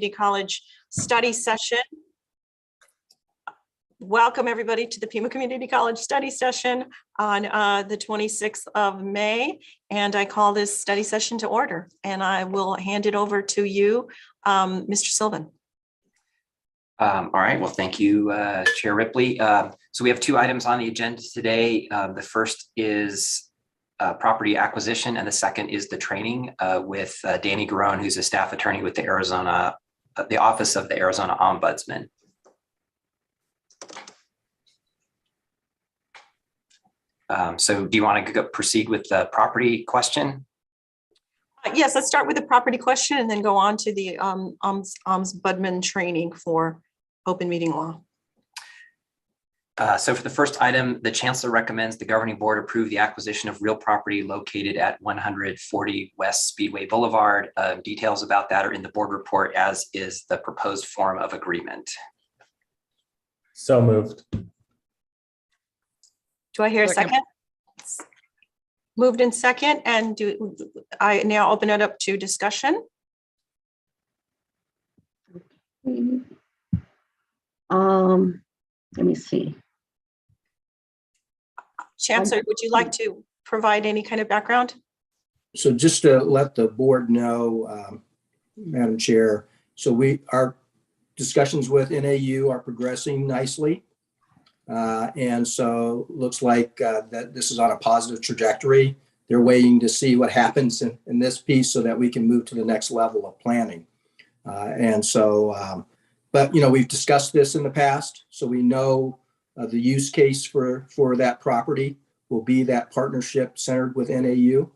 College study session. Welcome everybody to the Pima Community College study session on the 26th of May. And I call this study session to order, and I will hand it over to you, Mr. Sylvan. All right, well, thank you, Chair Ripley. So we have two items on the agenda today. The first is property acquisition, and the second is the training with Danny Garone, who's a staff attorney with the Office of the Arizona Ombudsman. So do you want to proceed with the property question? Yes, let's start with the property question and then go on to the ombudsman training for open meeting law. So for the first item, the Chancellor recommends the governing board approve the acquisition of real property located at 140 West Speedway Boulevard. Details about that are in the board report, as is the proposed form of agreement. So moved. Do I hear a second? Moved in second, and do I now open it up to discussion? Let me see. Chancellor, would you like to provide any kind of background? So just to let the board know, Madam Chair, so our discussions with NAU are progressing nicely. And so looks like that this is on a positive trajectory. They're waiting to see what happens in this piece so that we can move to the next level of planning. But we've discussed this in the past, so we know the use case for that property will be that partnership centered with NAU.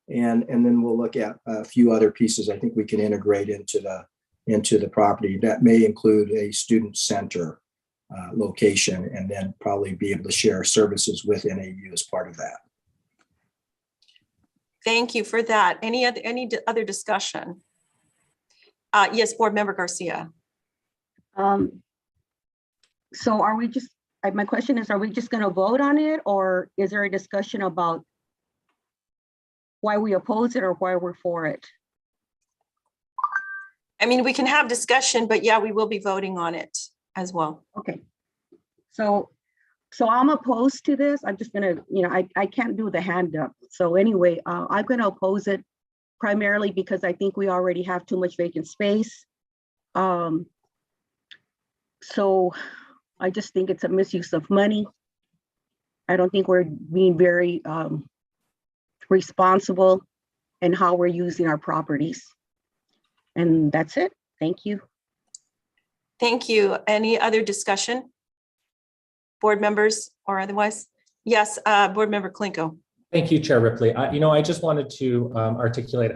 And then we'll look at a few other pieces I think we can integrate into the property. That may include a student center location, and then probably be able to share services with NAU as part of that. Thank you for that. Any other discussion? Yes, Board Member Garcia. So are we just, my question is, are we just going to vote on it, or is there a discussion about why we oppose it or why we're for it? I mean, we can have discussion, but yeah, we will be voting on it as well. Okay. So I'm opposed to this. I'm just gonna, I can't do the hand up. So anyway, I'm gonna oppose it primarily because I think we already have too much vacant space. So I just think it's a misuse of money. I don't think we're being very responsible in how we're using our properties. And that's it. Thank you. Thank you. Any other discussion? Board members or otherwise? Yes, Board Member Klinko. Thank you, Chair Ripley. I just wanted to articulate,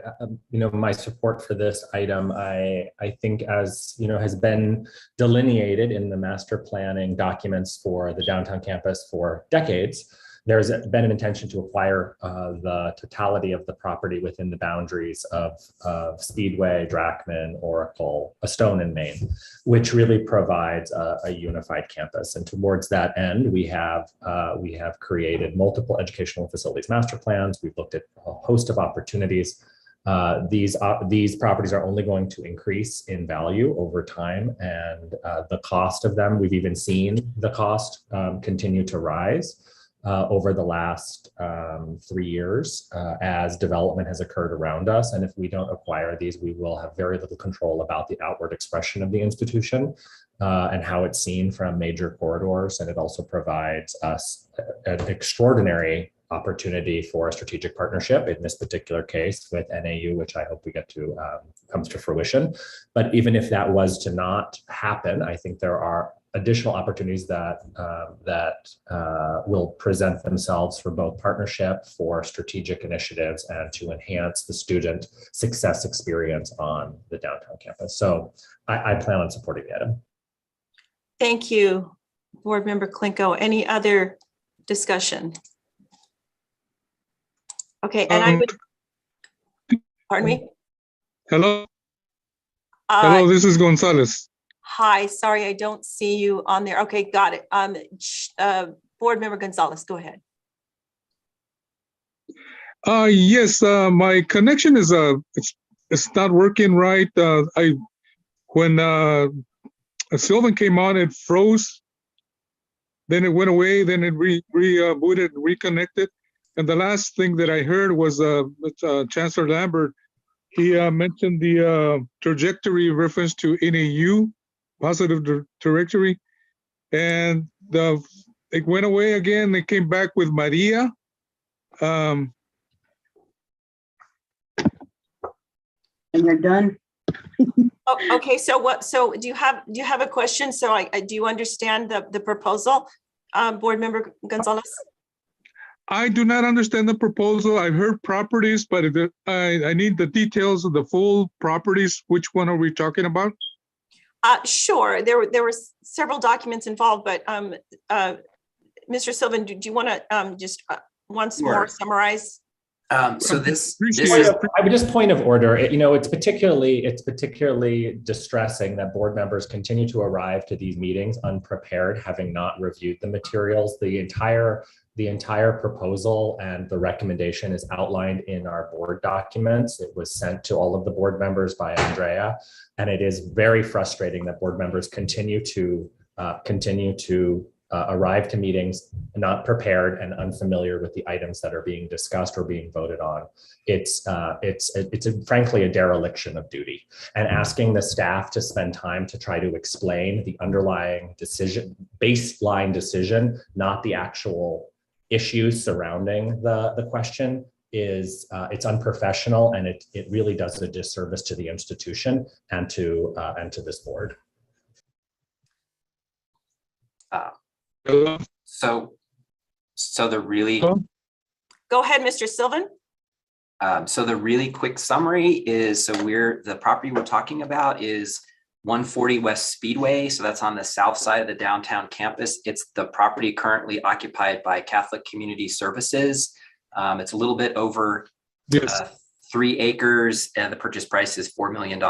my support for this item. I think, as has been delineated in the master planning documents for the downtown campus for decades, there's been an intention to acquire the totality of the property within the boundaries of Speedway, Drachman, Oracle, a Stone and Main, which really provides a unified campus. And towards that end, we have created multiple educational facilities master plans. We've looked at a host of opportunities. These properties are only going to increase in value over time, and the cost of them, we've even seen the cost continue to rise over the last 3 years as development has occurred around us. And if we don't acquire these, we will have very little control about the outward expression of the institution and how it's seen from major corridors. And it also provides us an extraordinary opportunity for a strategic partnership, in this particular case with NAU, which I hope we get to comes to fruition. But even if that was to not happen, I think there are additional opportunities that will present themselves for both partnership, for strategic initiatives, and to enhance the student success experience on the downtown campus. So I plan on supporting the item. Thank you, Board Member Klinko. Any other discussion? Okay, and I would, pardon me? Hello. Hello, this is Gonzalez. Hi, sorry, I don't see you on there. Okay, got it. Board Member Gonzalez, go ahead. Yes, my connection is it's not working right. I when Sylvan came on, it froze. Then it went away. Then it rebooted, reconnected. And the last thing that I heard was Chancellor Lambert. He mentioned the trajectory reference to NAU, positive trajectory, and it went away again. It came back with Maria. And you're done. Oh, okay, so do you have a question? So do you understand the proposal, Board Member Gonzalez? I do not understand the proposal. I've heard properties, but I need the details of the full properties. Which one are we talking about? Sure, there were several documents involved, but Mr. Sylvan, do you want to just once more summarize? So this Appreciate is, it. I would just point of order, it's particularly distressing that board members continue to arrive to these meetings unprepared, having not reviewed the materials. The entire proposal and the recommendation is outlined in our board documents. It was sent to all of the board members by Andrea, and it is very frustrating that board members continue to arrive to meetings not prepared and unfamiliar with the items that are being discussed or being voted on. It's frankly a dereliction of duty, and asking the staff to spend time to try to explain the underlying baseline decision, not the actual issues surrounding the question, is it's unprofessional, and it really does a disservice to the institution and to this board. So the really, Go ahead, Mr. Sylvan. so the really quick summary is, the property we're talking about is 140 West Speedway. So that's on the south side of the downtown campus. It's the property currently occupied by Catholic Community Services. It's a little bit over 3 acres, and the purchase price is $4 million.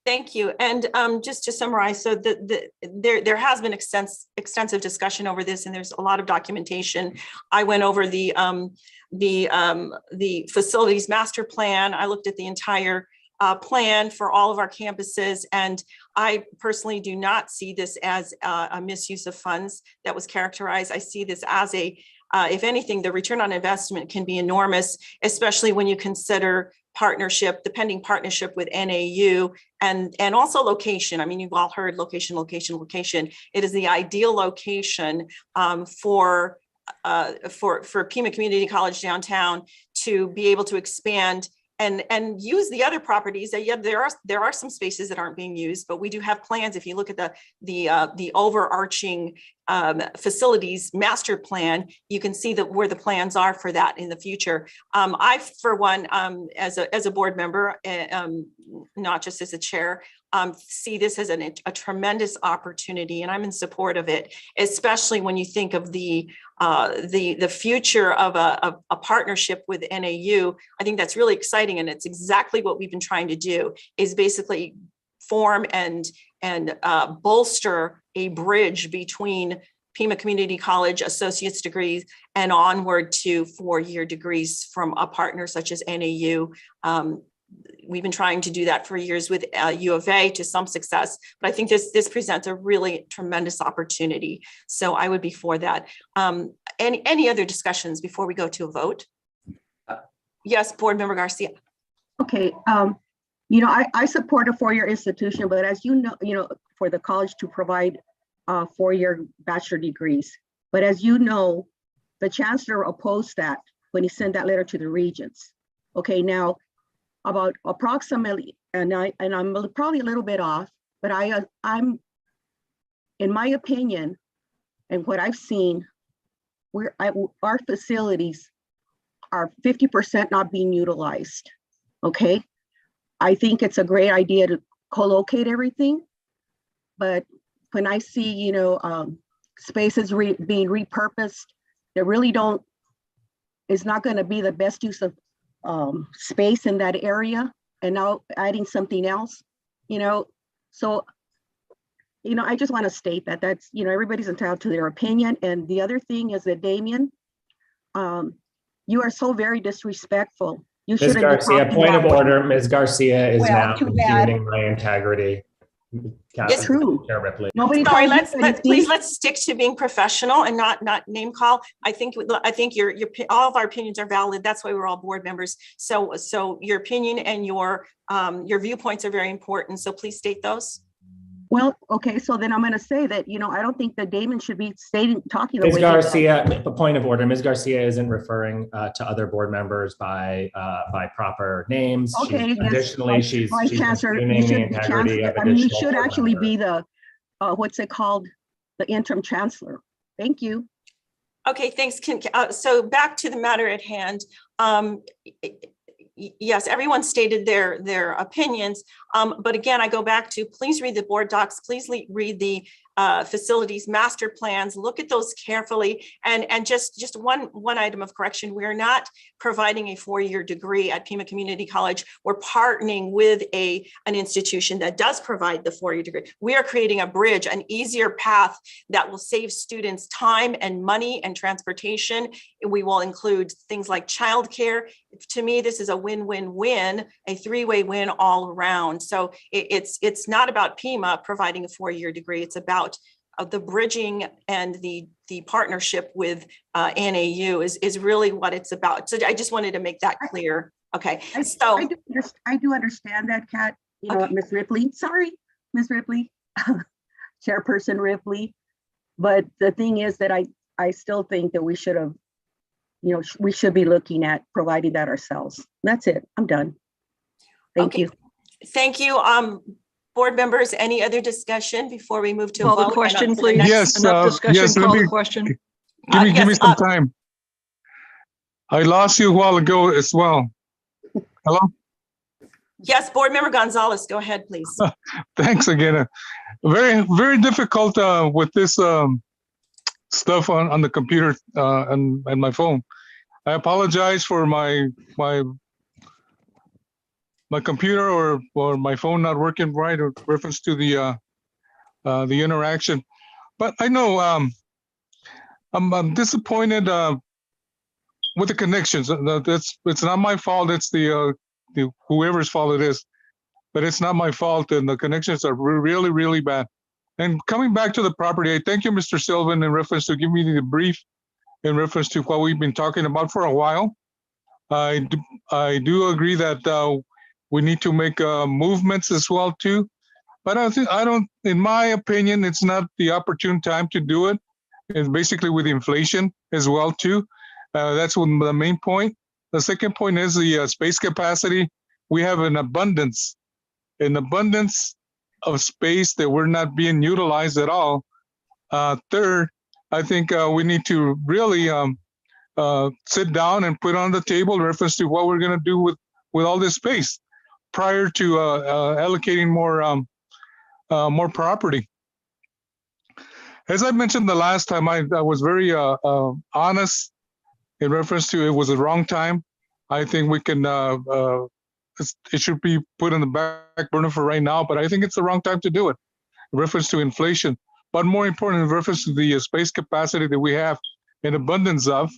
Thank you. And just to summarize, so there has been extensive discussion over this, and there's a lot of documentation. I went over the facilities master plan. I looked at the entire plan for all of our campuses, and I personally do not see this as a misuse of funds that was characterized. I see this as if anything, the return on investment can be enormous, especially when you consider the pending partnership with NAU, and also location. I mean, you've all heard location. It is the ideal location for Pima Community College downtown to be able to expand and use the other properties. Yeah, there are some spaces that aren't being used, but we do have plans. If you look at the overarching facilities master plan, you can see where the plans are for that in the future. I, for one, as a board member, not just as a chair, see this as a tremendous opportunity, and I'm in support of it, especially when you think of the future of a partnership with NAU. I think that's really exciting, and it's exactly what we've been trying to do, is basically form and bolster a bridge between Pima Community College associate's degrees and onward to 4-year degrees from a partner such as NAU. We've been trying to do that for years with U of A to some success, but I think this presents a really tremendous opportunity. So I would be for that. Any other discussions before we go to a vote? Yes, Board Member Garcia. Okay, I support a 4-year institution, but as you know, for the college to provide 4-year bachelor degrees. But as you know, the chancellor opposed that when he sent that letter to the regents. Okay, now about approximately, and I'm probably a little bit off, but I'm, in my opinion, and what I've seen, our facilities are 50% not being utilized. Okay, I think it's a great idea to co-locate everything, but when I see, spaces being repurposed, that really is not going to be the best use of space in that area, and now adding something else, so, I just want to state that's, everybody's entitled to their opinion. And the other thing is that, Damien, you are so very disrespectful You Ms. shouldn't be Garcia, talking point of that way. order. Ms. Garcia is Well, now too bad. impugning my integrity. Yes. True. Chair Ripley. Nobody Sorry, told you let's anything. stick to being professional and not name call. I think your all of our opinions are valid. That's why we're all board members. So your opinion and your viewpoints are very important. So please state those. Well, okay, so then I'm going to say that, I don't think that Damon should be talking the Ms. way he does. Garcia, a point of order. Ms. Garcia isn't referring to other board members by proper names. Okay, yes, Additionally, she's Vice Chancellor, impugning you the should be integrity Chancellor. of I mean, you additional should board actually be members. the, what's it called? The interim chancellor. Thank you. Okay, thanks. So back to the matter at hand. Yes, everyone stated their opinions. But again, I go back to, please read the board docs, please read the facilities master plans, look at those carefully. And just one item of correction, we are not providing a 4-year degree at Pima Community College. We're partnering with an institution that does provide the 4-year degree. We are creating a bridge, an easier path that will save students time and money and transportation. We will include things like childcare. To me, this is a win-win-win, a 3-way win all around. So it's not about Pima providing a 4-year degree. It's about the bridging and the partnership with NAU is really what it's about. So I just wanted to make that clear. Okay, so I do understand that, Kat. Okay. Ms. Ripley. Sorry, Ms. Ripley, Chairperson Ripley. But the thing is that I still think that we should have, we should be looking at providing that ourselves. That's it. I'm done. Thank you. Thank you. Board members, any other discussion before we move to a Call the vote? question, To the please. next- Yes, Enough discussion, yes, let call me- the question. Give me yes, some time. I lost you a while ago as well. Hello? Yes, Board Member Gonzalez, go ahead, please. Thanks again. Very, very difficult with this stuff on the computer and my phone. I apologize for my computer or my phone not working right in reference to the interaction. But I know I'm disappointed with the connections. It's not my fault. It's the whoever's fault it is, but it's not my fault. And the connections are really, really bad. And coming back to the property, I thank you, Mr. Sylvan, in reference to giving me the brief in reference to what we've been talking about for a while. I do agree that we need to make movements as well too. But I don't, in my opinion, it's not the opportune time to do it. It's basically with inflation as well too. That's the main point. The second point is the space capacity. We have an abundance of space that we're not being utilized at all. Third, I think we need to really sit down and put on the table in reference to what we're going to do with all this space prior to allocating more property. As I mentioned the last time, I was very honest in reference to it was the wrong time. I think we can, it should be put in the back burner for right now, but I think it's the wrong time to do it in reference to inflation. But more important, in reference to the space capacity that we have in abundance of.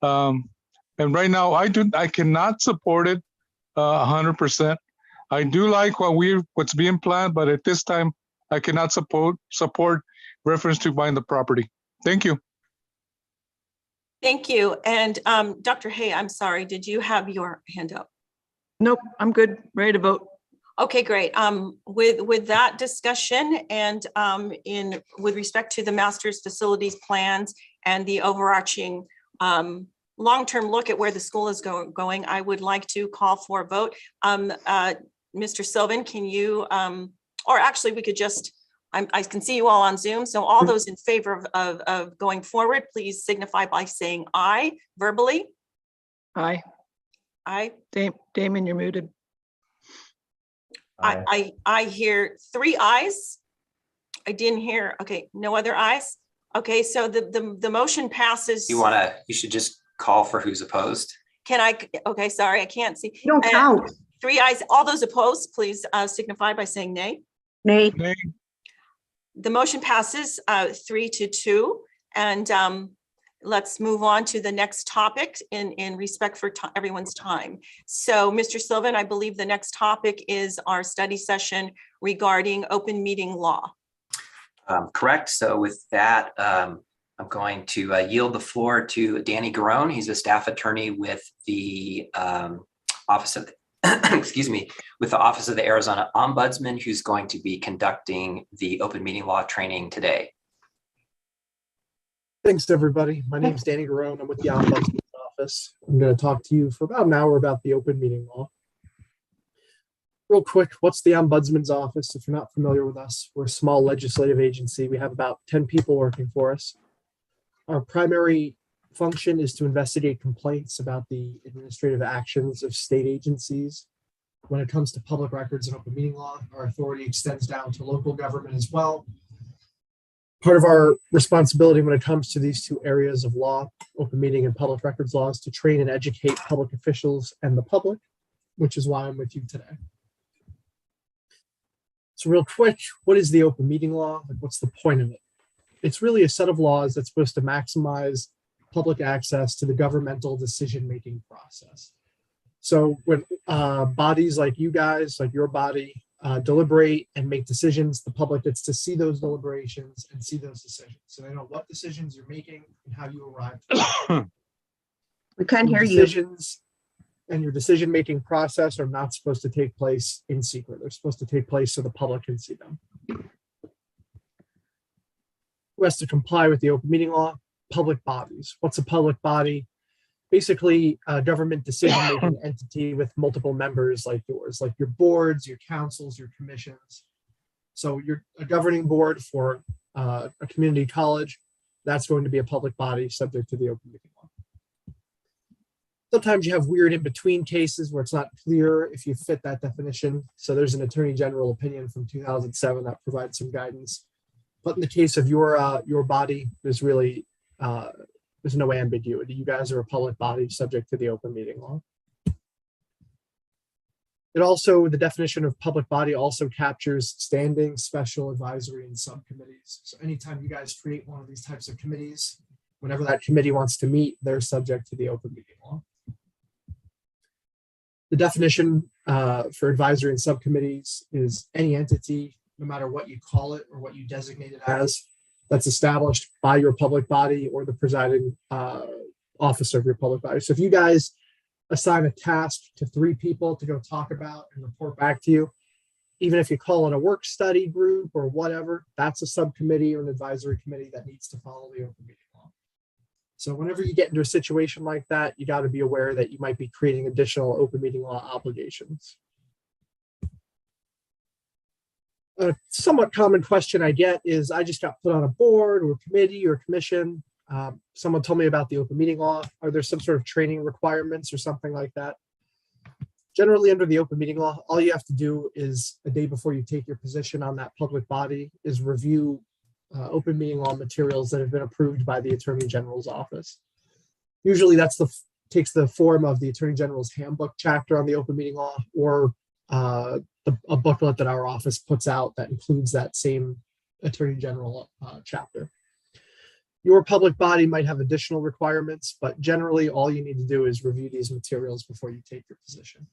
And right now, I cannot support it 100%. I do like what's being planned, but at this time, I cannot support reference to buying the property. Thank you. Thank you. And Dr. Hay, I'm sorry, did you have your hand up? Nope, I'm good, ready to vote. Okay, great. With that discussion and with respect to the master's facilities plans and the overarching long-term look at where the school is going, I would like to call for a vote. Mr. Sylvan, can you, or actually we could just, I can see you all on Zoom. So all those in favor of going forward, please signify by saying aye verbally. Aye. Aye. Damon, you're muted. I hear 3 ayes. I didn't hear, okay, no other ayes. Okay, so the motion passes. You should just call for who's opposed. Okay, sorry, I can't see. You don't count. 3 ayes. All those opposed, please signify by saying nay. Nay. The motion passes 3-2. And let's move on to the next topic in respect for everyone's time. So Mr. Sylvan, I believe the next topic is our study session regarding open meeting law. Correct. So with that, I'm going to yield the floor to Danny Garone. He's a staff attorney with the Office of, excuse me, with the Office of the Arizona Ombudsman, who's going to be conducting the open meeting law training today. Thanks, everybody. My name is Danny Garone. I'm with the Ombudsman's Office. I'm going to talk to you for about an hour about the open meeting law. Real quick, what's the Ombudsman's Office? If you're not familiar with us, we're a small legislative agency. We have about 10 people working for us. Our primary function is to investigate complaints about the administrative actions of state agencies. When it comes to public records and open meeting law, our authority extends down to local government as well. Part of our responsibility when it comes to these two areas of law, open meeting and public records laws, to train and educate public officials and the public, which is why I'm with you today. So real quick, what is the open meeting law? Like, what's the point of it? It's really a set of laws that's supposed to maximize public access to the governmental decision-making process. So when bodies like you guys, like your body, deliberate and make decisions, the public gets to see those deliberations and see those decisions. So they know what decisions you're making and how you arrive. We can't hear you. Decisions and your decision-making process are not supposed to take place in secret. They're supposed to take place so the public can see them. Who has to comply with the open meeting law? Public bodies. What's a public body? Basically a government decision-making entity with multiple members like yours, like your boards, your councils, your commissions. So you're a governing board for a community college. That's going to be a public body subject to the open meeting law. Sometimes you have weird in-between cases where it's not clear if you fit that definition. So there's an attorney general opinion from 2007 that provides some guidance. But in the case of your body, there's really there's no ambiguity. You guys are a public body subject to the open meeting law. It also, the definition of public body also captures standing, special, advisory, and subcommittees. So anytime you guys create one of these types of committees, whenever that committee wants to meet, they're subject to the open meeting law. The definition for advisory and subcommittees is any entity, no matter what you call it or what you designate it as, that's established by your public body or the presiding officer of your public body. So if you guys assign a task to 3 people to go talk about and report back to you, even if you call it a work study group or whatever, that's a subcommittee or an advisory committee that needs to follow the open meeting law. So whenever you get into a situation like that, you got to be aware that you might be creating additional open meeting law obligations. A somewhat common question I get is, I just got put on a board or committee or commission. Someone told me about the open meeting law. Are there some sort of training requirements or something like that? Generally, under the open meeting law, all you have to do is a day before you take your position on that public body is review open meeting law materials that have been approved by the Attorney General's office. Usually that's takes the form of the Attorney General's handbook chapter on the open meeting law, or a booklet that our office puts out that includes that same Attorney General chapter. Your public body might have additional requirements, but generally all you need to do is review these materials before you take your position.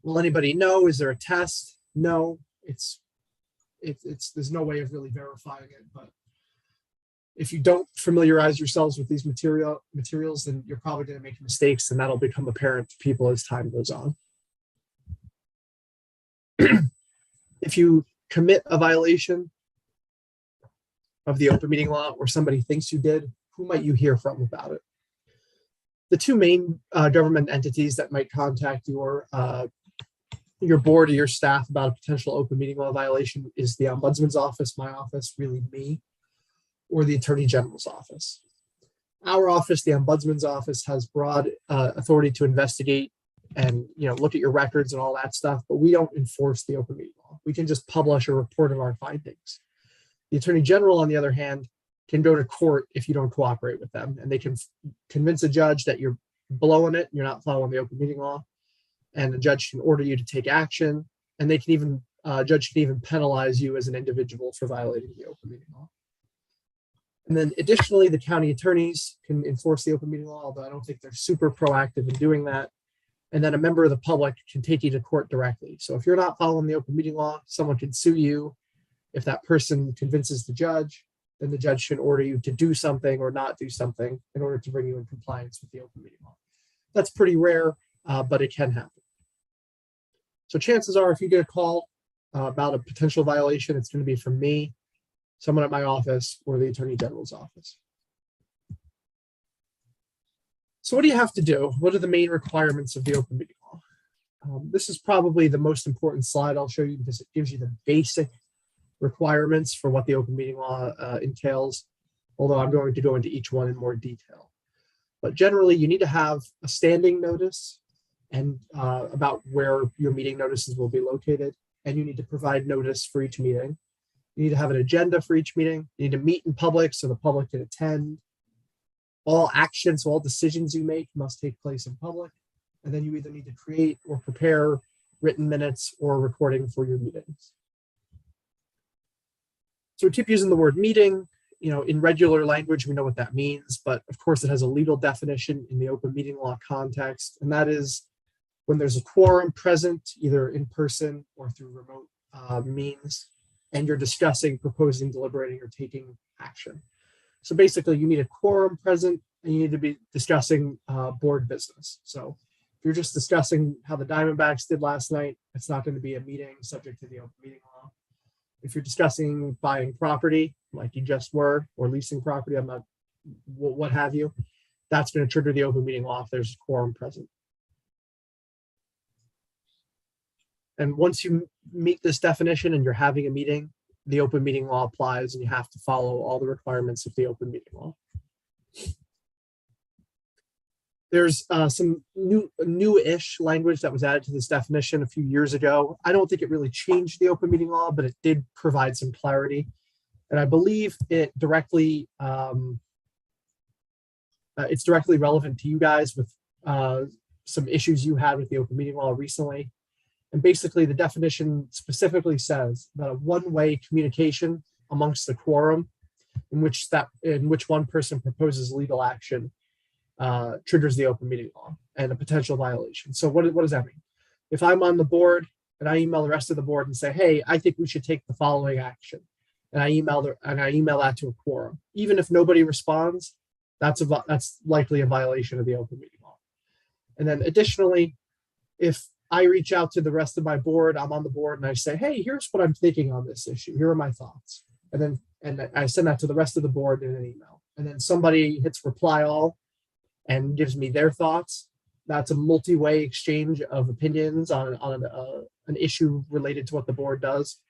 Will anybody know? Is there a test? No, there's no way of really verifying it, but if you don't familiarize yourselves with these materials, then you're probably going to make mistakes, and that'll become apparent to people as time goes on. If you commit a violation of the open meeting law, or somebody thinks you did, who might you hear from about it? The 2 main government entities that might contact your board or your staff about a potential open meeting law violation is the Ombudsman's office, my office, really me, or the Attorney General's office. Our office, the Ombudsman's office, has broad authority to investigate and look at your records and all that stuff, but we don't enforce the open meeting law. We can just publish a report of our findings. The Attorney General, on the other hand, can go to court if you don't cooperate with them, and they can convince a judge that you're blowing it, you're not following the open meeting law, and the judge can order you to take action, and they can even judge can even penalize you as an individual for violating the open meeting law. And then additionally, the county attorneys can enforce the open meeting law, although I don't think they're super proactive in doing that. And then a member of the public can take you to court directly. So if you're not following the open meeting law, someone can sue you. If that person convinces the judge, then the judge should order you to do something or not do something in order to bring you in compliance with the open meeting law. That's pretty rare, but it can happen. So chances are, if you get a call about a potential violation, it's going to be from me, someone at my office, or the Attorney General's office. So what do you have to do? What are the main requirements of the open meeting law? This is probably the most important slide I'll show you because it gives you the basic requirements for what the open meeting law entails, although I'm going to go into each one in more detail. But generally, you need to have a standing notice and about where your meeting notices will be located, and you need to provide notice for each meeting. You need to have an agenda for each meeting. You need to meet in public so the public can attend. All actions, all decisions you make must take place in public. And then you either need to create or prepare written minutes or recording for your meetings. So we keep using the word meeting. In regular language, we know what that means, but of course it has a legal definition in the open meeting law context. And that is when there's a quorum present, either in person or through remote means, and you're discussing, proposing, deliberating, or taking action. So basically you need a quorum present and you need to be discussing board business. So if you're just discussing how the Diamondbacks did last night, it's not going to be a meeting subject to the open meeting law. If you're discussing buying property like you just were, or leasing property, what have you, that's going to trigger the open meeting law if there's a quorum present. And once you meet this definition and you're having a meeting, the open meeting law applies and you have to follow all the requirements of the open meeting law. There's some new-ish language that was added to this definition a few years ago. I don't think it really changed the open meeting law, but it did provide some clarity. And I believe it directly, it's directly relevant to you guys with some issues you had with the open meeting law recently. And basically the definition specifically says that a one-way communication amongst the quorum in which one person proposes legal action triggers the open meeting law and a potential violation. So what does that mean? If I'm on the board and I email the rest of the board and say, hey, I think we should take the following action, and I email that to a quorum, even if nobody responds, that's likely a violation of the open meeting law. And then additionally, if I reach out to the rest of my board, I'm on the board, and I say, hey, here's what I'm thinking on this issue. Here are my thoughts. And I send that to the rest of the board in an email. And then somebody hits reply all and gives me their thoughts. That's a multi-way exchange of opinions on an issue related to what the board does.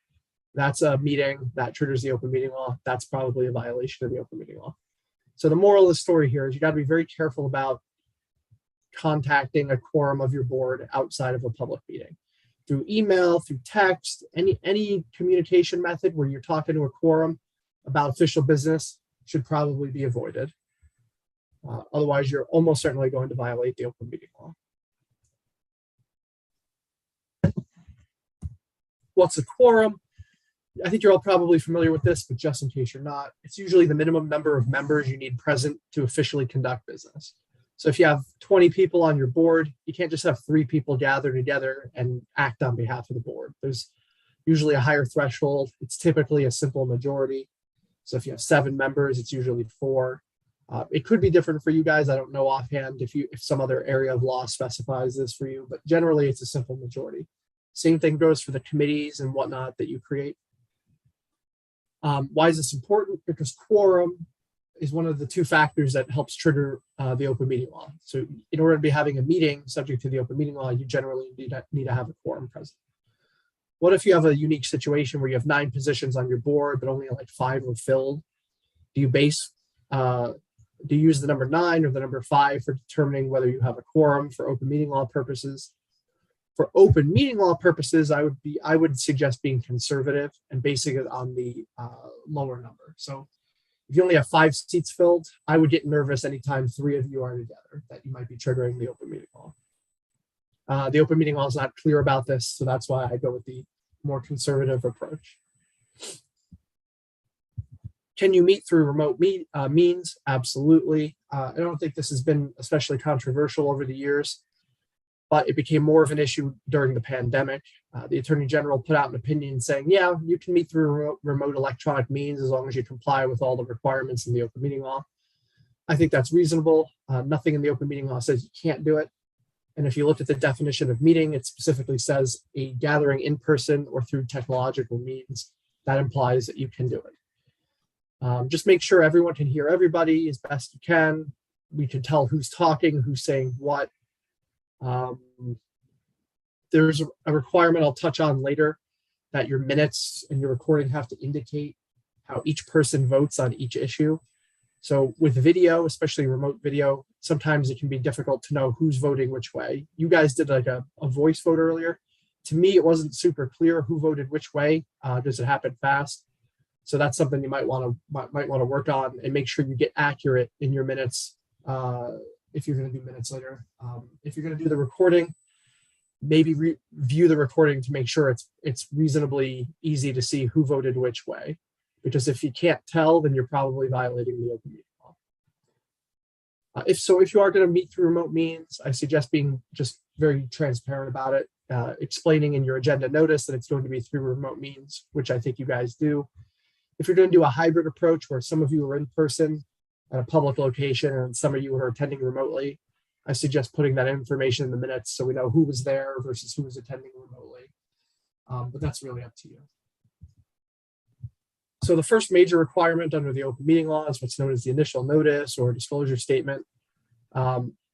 That's a meeting that triggers the open meeting law. That's probably a violation of the open meeting law. So the moral of the story here is you got to be very careful about contacting a quorum of your board outside of a public meeting. Through email, through text, any communication method where you're talking to a quorum about official business should probably be avoided. Otherwise, you're almost certainly going to violate the open meeting law. What's a quorum? I think you're all probably familiar with this, but just in case you're not, it's usually the minimum number of members you need present to officially conduct business. So if you have 20 people on your board, you can't just have 3 people gather together and act on behalf of the board. There's usually a higher threshold. It's typically a simple majority. So if you have 7 members, it's usually 4. It could be different for you guys. I don't know offhand if some other area of law specifies this for you, but generally it's a simple majority. Same thing goes for the committees and whatnot that you create. Why is this important? Because quorum is one of the 2 factors that helps trigger the open meeting law. So in order to be having a meeting subject to the open meeting law, you generally need to have a quorum present. What if you have a unique situation where you have 9 positions on your board, but only like 5 are filled? Do you use the number 9 or the number 5 for determining whether you have a quorum for open meeting law purposes? For open meeting law purposes, I would suggest being conservative and basing it on the lower number. So if you only have 5 seats filled, I would get nervous anytime 3 of you are together that you might be triggering the open meeting law. The open meeting law is not clear about this, so that's why I go with the more conservative approach. Can you meet through remote means? Absolutely. I don't think this has been especially controversial over the years, but it became more of an issue during the pandemic. The Attorney General put out an opinion saying, yeah, you can meet through remote electronic means as long as you comply with all the requirements in the open meeting law. I think that's reasonable. Nothing in the open meeting law says you can't do it. And if you look at the definition of meeting, it specifically says a gathering in person or through technological means. That implies that you can do it. Just make sure everyone can hear everybody as best you can. We can tell who's talking, who's saying what. There's a requirement I'll touch on later that your minutes and your recording have to indicate how each person votes on each issue. So with video, especially remote video, sometimes it can be difficult to know who's voting which way. You guys did like a voice vote earlier. To me, it wasn't super clear who voted which way. Does it happen fast? So that's something you might want to work on and make sure you get accurate in your minutes if you're going to do minutes later. If you're going to do the recording, maybe review the recording to make sure it's reasonably easy to see who voted which way. Because if you can't tell, then you're probably violating the open meeting law. If you are going to meet through remote means, I suggest being just very transparent about it, explaining in your agenda notice that it's going to be through remote means, which I think you guys do. If you're going to do a hybrid approach where some of you are in person at a public location and some of you are attending remotely, I suggest putting that information in the minutes so we know who was there versus who was attending remotely. But that's really up to you. So the first major requirement under the open meeting law is what's known as the initial notice or disclosure statement.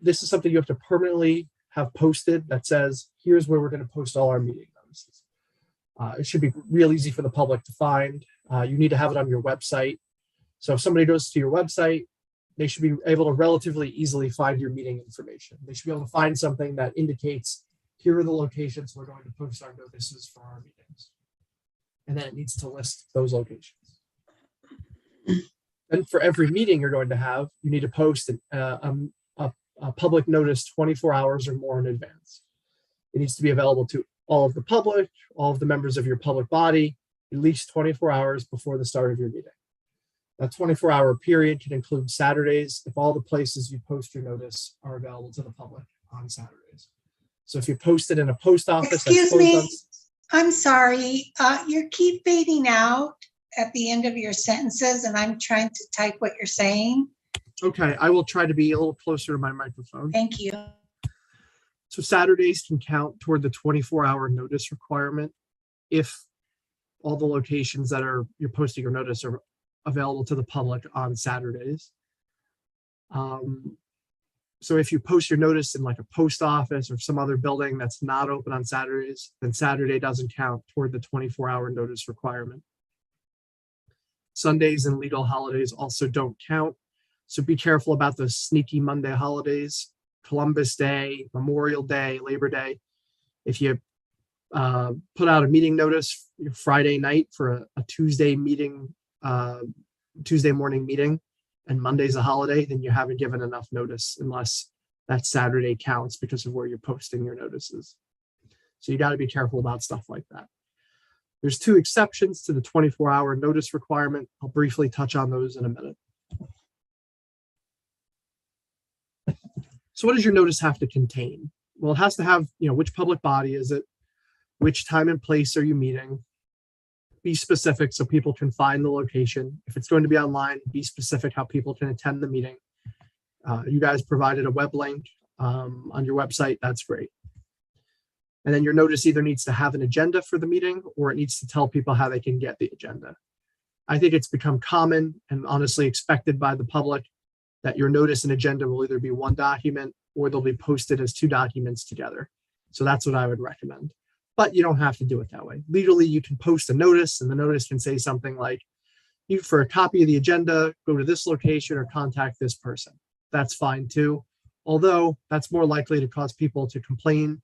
This is something you have to permanently have posted that says, here's where we're going to post all our meeting notices. It should be real easy for the public to find. You need to have it on your website. So if somebody goes to your website, they should be able to relatively easily find your meeting information. They should be able to find something that indicates, here are the locations we're going to post our notices for our meetings. And then it needs to list those locations. And for every meeting you're going to have, you need to post a public notice 24 hours or more in advance. It needs to be available to all of the public, all of the members of your public body, at least 24 hours before the start of your meeting. That 24-hour period can include Saturdays if all the places you post your notice are available to the public on Saturdays. So if you post it in a post office, Excuse me, I'm sorry, you keep fading out at the end of your sentences and I'm trying to type what you're saying. Okay, I will try to be a little closer to my microphone. Thank you. So Saturdays can count toward the 24-hour notice requirement if all the locations that you're posting your notice are available to the public on Saturdays. So if you post your notice in like a post office or some other building that's not open on Saturdays, then Saturday doesn't count toward the 24-hour notice requirement. Sundays and legal holidays also don't count. So be careful about those sneaky Monday holidays, Columbus Day, Memorial Day, Labor Day. If you put out a meeting notice Friday night for a Tuesday meeting, Tuesday morning meeting, and Monday's a holiday, then you haven't given enough notice unless that Saturday counts because of where you're posting your notices. So you got to be careful about stuff like that. There's two exceptions to the 24-hour notice requirement. I'll briefly touch on those in a minute. So what does your notice have to contain? Well, it has to have, which public body is it? Which time and place are you meeting? Be specific so people can find the location. If it's going to be online, be specific how people can attend the meeting. You guys provided a web link on your website. That's great. And then your notice either needs to have an agenda for the meeting or it needs to tell people how they can get the agenda. I think it's become common and honestly expected by the public that your notice and agenda will either be one document or they'll be posted as two documents together. So that's what I would recommend. But you don't have to do it that way. Legally, you can post a notice and the notice can say something like, for a copy of the agenda, go to this location or contact this person. That's fine too. Although that's more likely to cause people to complain.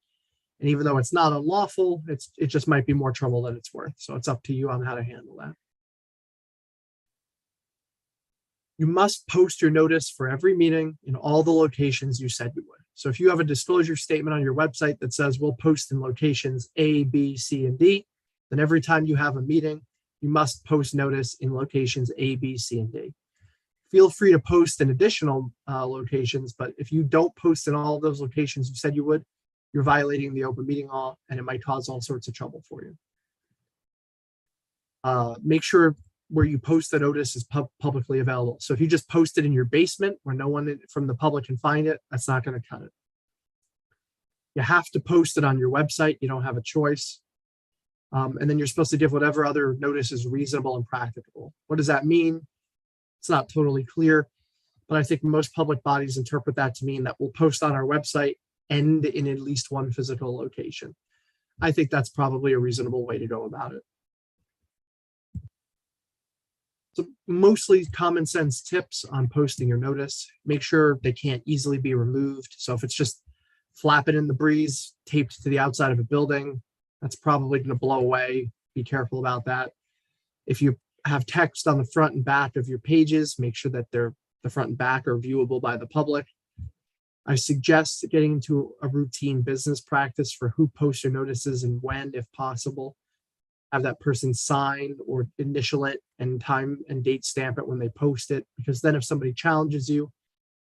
And even though it's not unlawful, it just might be more trouble than it's worth. So it's up to you on how to handle that. You must post your notice for every meeting in all the locations you said you would. So if you have a disclosure statement on your website that says we'll post in locations A, B, C, and D, then every time you have a meeting, you must post notice in locations A, B, C, and D. Feel free to post in additional locations, but if you don't post in all of those locations you said you would, you're violating the open meeting law, and it might cause all sorts of trouble for you. Make sure where you post the notice is publicly available. So if you just post it in your basement where no one from the public can find it, that's not going to cut it. You have to post it on your website. You don't have a choice. And then you're supposed to give whatever other notice is reasonable and practicable. What does that mean? It's not totally clear, but I think most public bodies interpret that to mean that we'll post on our website and in at least one physical location. I think that's probably a reasonable way to go about it. So mostly common sense tips on posting your notice. Make sure they can't easily be removed. So if it's just flapping in the breeze, taped to the outside of a building, that's probably going to blow away. Be careful about that. If you have text on the front and back of your pages, make sure that the front and back are viewable by the public. I suggest getting into a routine business practice for who posts your notices and when, if possible. Have that person sign or initial it and time and date stamp it when they post it, because then if somebody challenges you,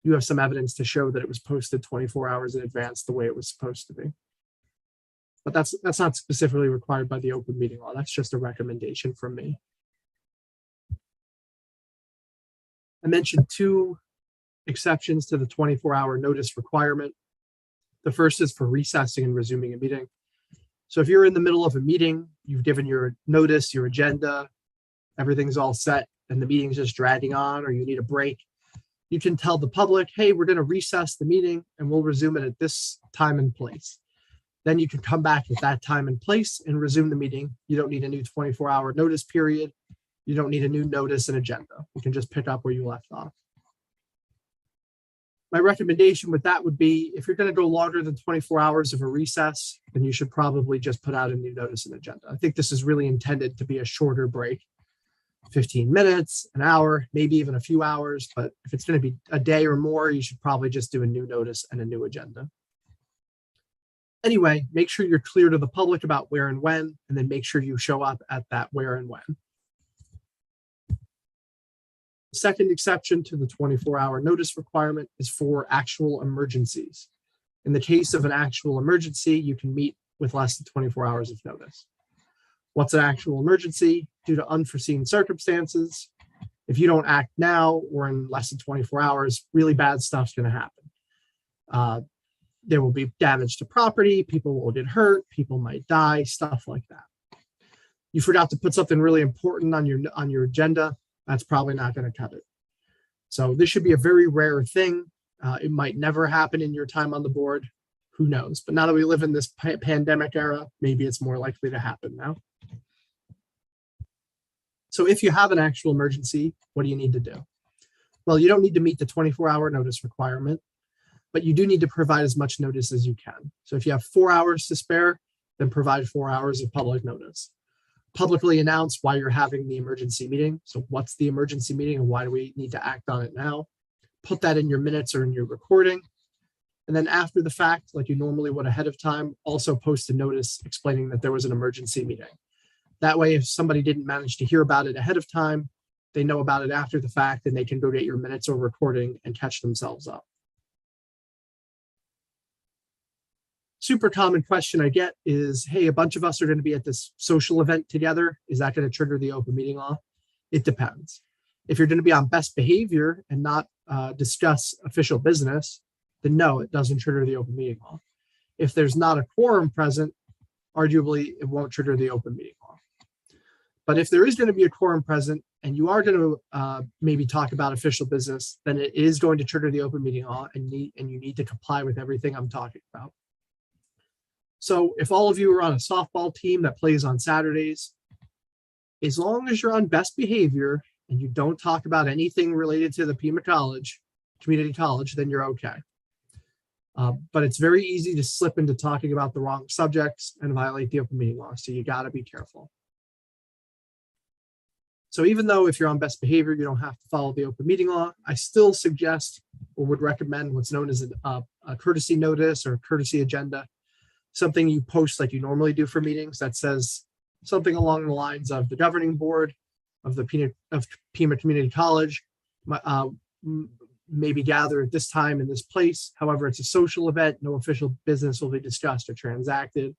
you have some evidence to show that it was posted 24 hours in advance the way it was supposed to be. But that's not specifically required by the open meeting law. That's just a recommendation from me. I mentioned two exceptions to the 24-hour notice requirement. The first is for recessing and resuming a meeting. So if you're in the middle of a meeting, you've given your notice, your agenda, everything's all set, and the meeting's just dragging on, or you need a break, you can tell the public, hey, we're going to recess the meeting and we'll resume it at this time and place. Then you can come back at that time and place and resume the meeting. You don't need a new 24-hour notice period. You don't need a new notice and agenda. You can just pick up where you left off. My recommendation with that would be, if you're going to go longer than 24 hours of a recess, then you should probably just put out a new notice and agenda. I think this is really intended to be a shorter break, 15 minutes, an hour, maybe even a few hours. But if it's going to be a day or more, you should probably just do a new notice and a new agenda. Anyway, make sure you're clear to the public about where and when, and then make sure you show up at that where and when. The second exception to the 24-hour notice requirement is for actual emergencies. In the case of an actual emergency, you can meet with less than 24 hours of notice. What's an actual emergency? Due to unforeseen circumstances, if you don't act now or in less than 24 hours, really bad stuff's going to happen. There will be damage to property, people will get hurt, people might die, stuff like that. You forgot to put something really important on your agenda, that's probably not going to cut it. So this should be a very rare thing. It might never happen in your time on the board. Who knows? But now that we live in this pandemic era, maybe it's more likely to happen now. So if you have an actual emergency, what do you need to do? Well, you don't need to meet the 24-hour notice requirement, but you do need to provide as much notice as you can. So if you have 4 hours to spare, then provide 4 hours of public notice. Publicly announce why you're having the emergency meeting. So what's the emergency meeting and why do we need to act on it now? Put that in your minutes or in your recording. And then after the fact, like you normally would ahead of time, also post a notice explaining that there was an emergency meeting. That way, if somebody didn't manage to hear about it ahead of time, they know about it after the fact and they can go get your minutes or recording and catch themselves up. Super common question I get is, hey, a bunch of us are going to be at this social event together. Is that going to trigger the open meeting law? It depends. If you're going to be on best behavior and not discuss official business, then no, it doesn't trigger the open meeting law. If there's not a quorum present, arguably it won't trigger the open meeting law. But if there is going to be a quorum present and you are going to maybe talk about official business, then it is going to trigger the open meeting law and you need to comply with everything I'm talking about. So if all of you are on a softball team that plays on Saturdays, as long as you're on best behavior and you don't talk about anything related to the Pima Community College, then you're okay. But it's very easy to slip into talking about the wrong subjects and violate the open meeting law. So you got to be careful. So even though if you're on best behavior, you don't have to follow the open meeting law, I still suggest or would recommend what's known as a courtesy notice or courtesy agenda. Something you post like you normally do for meetings that says, something along the lines of the governing board of the Pima Community College maybe gather at this time in this place. However, it's a social event. No official business will be discussed or transacted.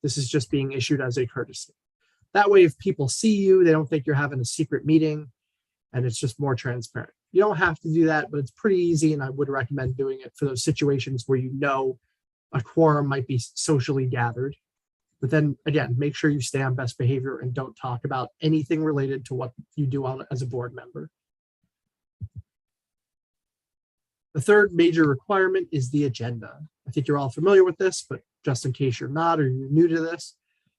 This is just being issued as a courtesy. That way, if people see you, they don't think you're having a secret meeting, and it's just more transparent. You don't have to do that, but it's pretty easy, and I would recommend doing it for those situations where you know a quorum might be socially gathered. But then again, make sure you stay on best behavior and don't talk about anything related to what you do as a board member. The third major requirement is the agenda. I think you're all familiar with this, but just in case you're not or you're new to this,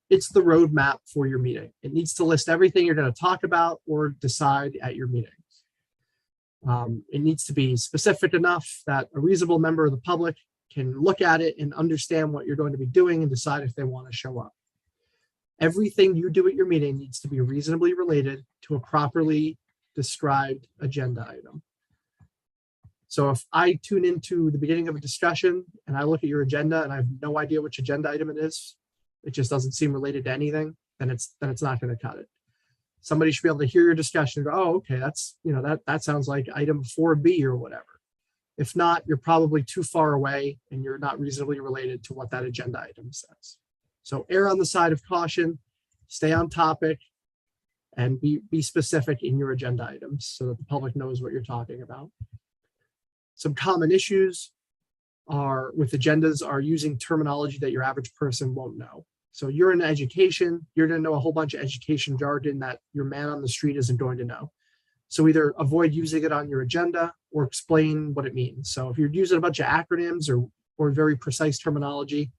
it's the roadmap for your meeting. It needs to list everything you're going to talk about or decide at your meetings. It needs to be specific enough that a reasonable member of the public can look at it and understand what you're going to be doing and decide if they want to show up. Everything you do at your meeting needs to be reasonably related to a properly described agenda item. So if I tune into the beginning of a discussion and I look at your agenda and I have no idea which agenda item it is, it just doesn't seem related to anything, then it's not going to cut it. Somebody should be able to hear your discussion and go, oh, okay, that's, that sounds like item 4B or whatever. If not, you're probably too far away and you're not reasonably related to what that agenda item says. So err on the side of caution, stay on topic, and be specific in your agenda items so that the public knows what you're talking about. Some common issues with agendas are using terminology that your average person won't know. So you're in education, you're going to know a whole bunch of education jargon that your man on the street isn't going to know. So either avoid using it on your agenda or explain what it means. So if you're using a bunch of acronyms or very precise terminology,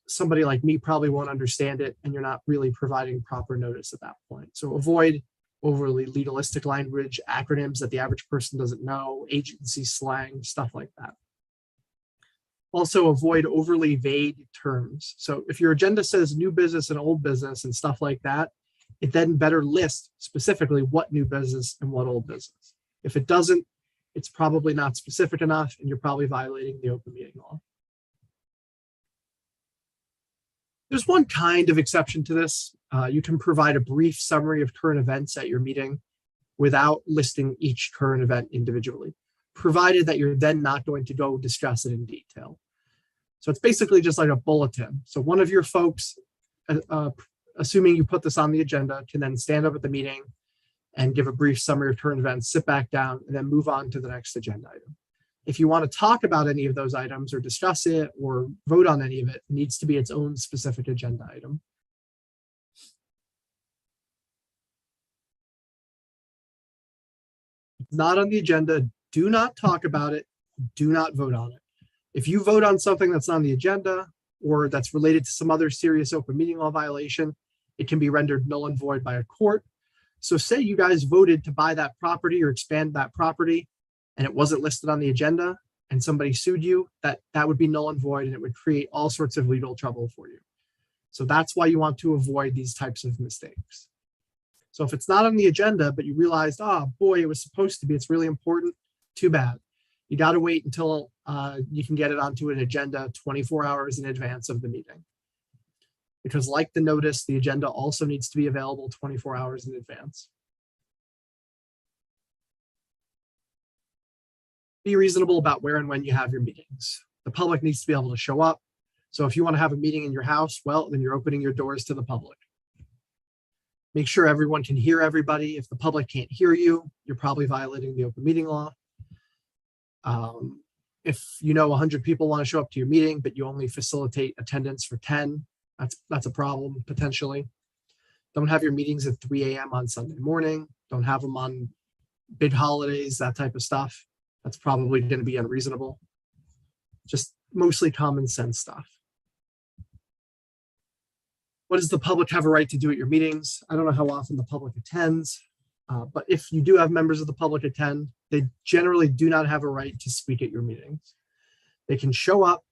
somebody like me probably won't understand it, and you're not really providing proper notice at that point. So avoid overly legalistic language, acronyms that the average person doesn't know, agency slang, stuff like that. Also avoid overly vague terms. So if your agenda says new business and old business and stuff like that, it then better list specifically what new business and what old business. If it doesn't, it's probably not specific enough and you're probably violating the open meeting law. There's one kind of exception to this. You can provide a brief summary of current events at your meeting without listing each current event individually, provided that you're then not going to go discuss it in detail. So it's basically just like a bulletin. So one of your folks, assuming you put this on the agenda, can then stand up at the meeting and give a brief summary of current events, sit back down, and then move on to the next agenda item. If you want to talk about any of those items or discuss it or vote on any of it, it needs to be its own specific agenda item. If it's not on the agenda, do not talk about it, do not vote on it. If you vote on something that's on the agenda or that's related to some other serious open meeting law violation, it can be rendered null and void by a court. So say you guys voted to buy that property or expand that property and it wasn't listed on the agenda and somebody sued you, that would be null and void and it would create all sorts of legal trouble for you. So that's why you want to avoid these types of mistakes. So if it's not on the agenda, but you realized, oh boy, it was supposed to be, it's really important, too bad. You got to wait until you can get it onto an agenda 24 hours in advance of the meeting. Because like the notice, the agenda also needs to be available 24 hours in advance. Be reasonable about where and when you have your meetings. The public needs to be able to show up. So if you want to have a meeting in your house, well, then you're opening your doors to the public. Make sure everyone can hear everybody. If the public can't hear you, you're probably violating the open meeting law. If 100 people want to show up to your meeting, but you only facilitate attendance for 10, that's a problem potentially. Don't have your meetings at 3 a.m. on Sunday morning. Don't have them on big holidays, that type of stuff. That's probably going to be unreasonable. Just mostly common sense stuff. What does the public have a right to do at your meetings? I don't know how often the public attends, but if you do have members of the public attend, they generally do not have a right to speak at your meetings. They can show up,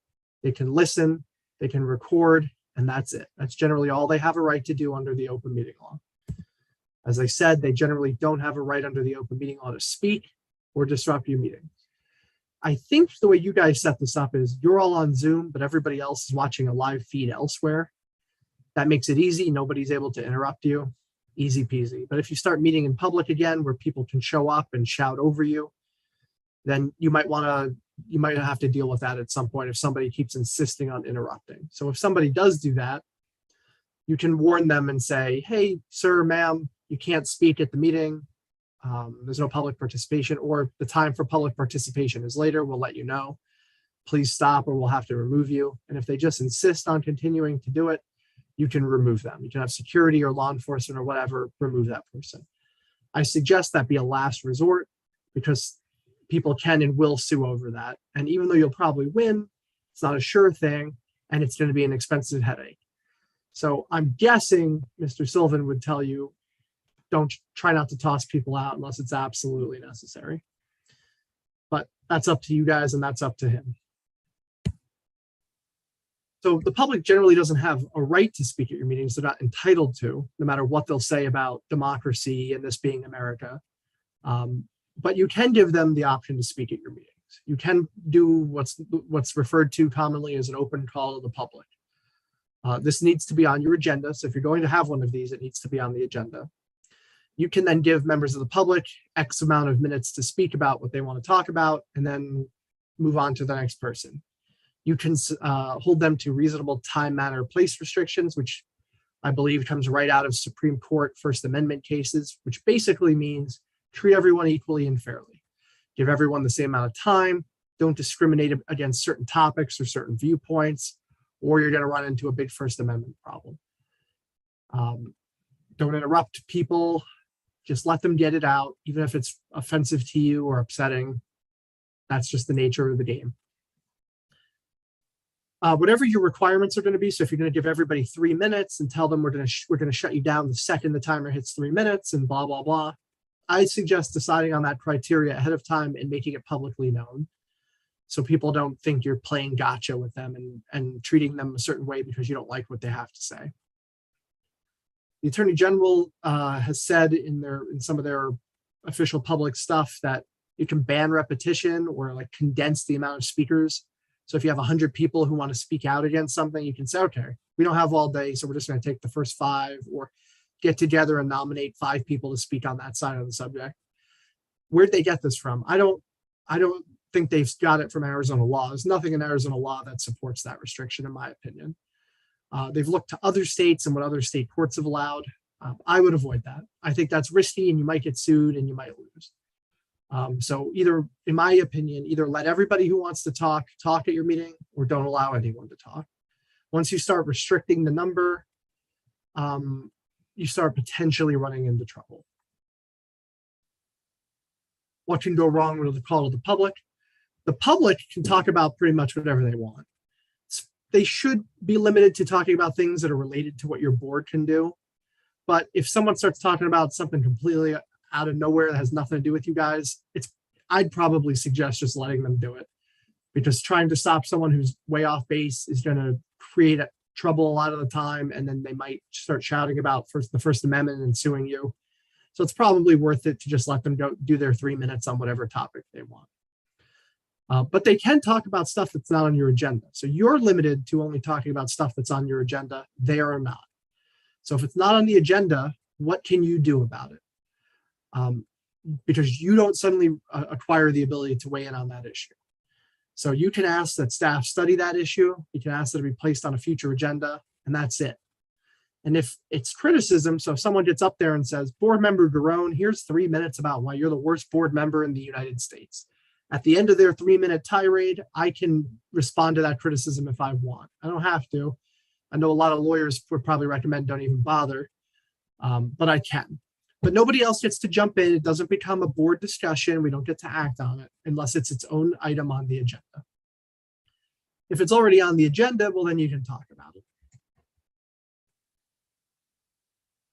they can listen, they can record, and that's it. That's generally all they have a right to do under the open meeting law. As I said, they generally don't have a right under the open meeting law to speak or disrupt your meeting. I think the way you guys set this up is you're all on Zoom, but everybody else is watching a live feed elsewhere. That makes it easy. Nobody's able to interrupt you. Easy peasy. But if you start meeting in public again, where people can show up and shout over you, then you might have to deal with that at some point if somebody keeps insisting on interrupting. So if somebody does do that, you can warn them and say, hey, sir, ma'am, you can't speak at the meeting. There's no public participation, or the time for public participation is later. We'll let you know. Please stop or we'll have to remove you. And if they just insist on continuing to do it, you can remove them. You can have security or law enforcement or whatever remove that person. I suggest that be a last resort, because people can and will sue over that. And even though you'll probably win, it's not a sure thing, and it's going to be an expensive headache. So I'm guessing Mr. Sylvan would tell you, don't try not to toss people out unless it's absolutely necessary. But that's up to you guys, and that's up to him. So the public generally doesn't have a right to speak at your meetings. They're not entitled to, no matter what they'll say about democracy and this being America. But you can give them the option to speak at your meetings. You can do what's referred to commonly as an open call to the public. This needs to be on your agenda. So if you're going to have one of these, it needs to be on the agenda. You can then give members of the public X amount of minutes to speak about what they want to talk about, and then move on to the next person. You can hold them to reasonable time, manner, place restrictions, which I believe comes right out of Supreme Court First Amendment cases, which basically means treat everyone equally and fairly. Give everyone the same amount of time. Don't discriminate against certain topics or certain viewpoints, or you're going to run into a big First Amendment problem. Don't interrupt people. Just let them get it out, even if it's offensive to you or upsetting. That's just the nature of the game. Whatever your requirements are going to be. So if you're going to give everybody 3 minutes and tell them we're going to shut you down the second the timer hits 3 minutes and blah, blah, blah, I suggest deciding on that criteria ahead of time and making it publicly known, so people don't think you're playing gotcha with them and treating them a certain way because you don't like what they have to say. The Attorney General has said in some of their official public stuff that you can ban repetition or like condense the amount of speakers. So if you have 100 people who want to speak out against something, you can say, okay, we don't have all day, so we're just going to take the first 5, or get together and nominate 5 people to speak on that side of the subject. Where'd they get this from? I don't think they've got it from Arizona law. There's nothing in Arizona law that supports that restriction, in my opinion. They've looked to other states and what other state courts have allowed. I would avoid that. I think that's risky, and you might get sued and you might lose. So either, in my opinion, either let everybody who wants to talk at your meeting, or don't allow anyone to talk. Once you start restricting the number, you start potentially running into trouble. What can go wrong with the call to the public? The public can talk about pretty much whatever they want. They should be limited to talking about things that are related to what your board can do. But if someone starts talking about something completely out of nowhere that has nothing to do with you guys, I'd probably suggest just letting them do it, because trying to stop someone who's way off base is going to create trouble a lot of the time, and then they might start shouting about the First Amendment and suing you. So it's probably worth it to just let them go do their 3 minutes on whatever topic they want. But they can talk about stuff that's not on your agenda. So you're limited to only talking about stuff that's on your agenda. They are not. So if it's not on the agenda, what can you do about it? Because you don't suddenly acquire the ability to weigh in on that issue. So you can ask that staff study that issue. You can ask that it be placed on a future agenda, and that's it. And if it's criticism, so if someone gets up there and says, Board Member Garone, here's 3 minutes about why you're the worst board member in the United States. At the end of their 3-minute tirade, I can respond to that criticism if I want. I don't have to. I know a lot of lawyers would probably recommend don't even bother, but I can. But nobody else gets to jump in. It doesn't become a board discussion. We don't get to act on it unless it's its own item on the agenda. If it's already on the agenda, well, then you can talk about it.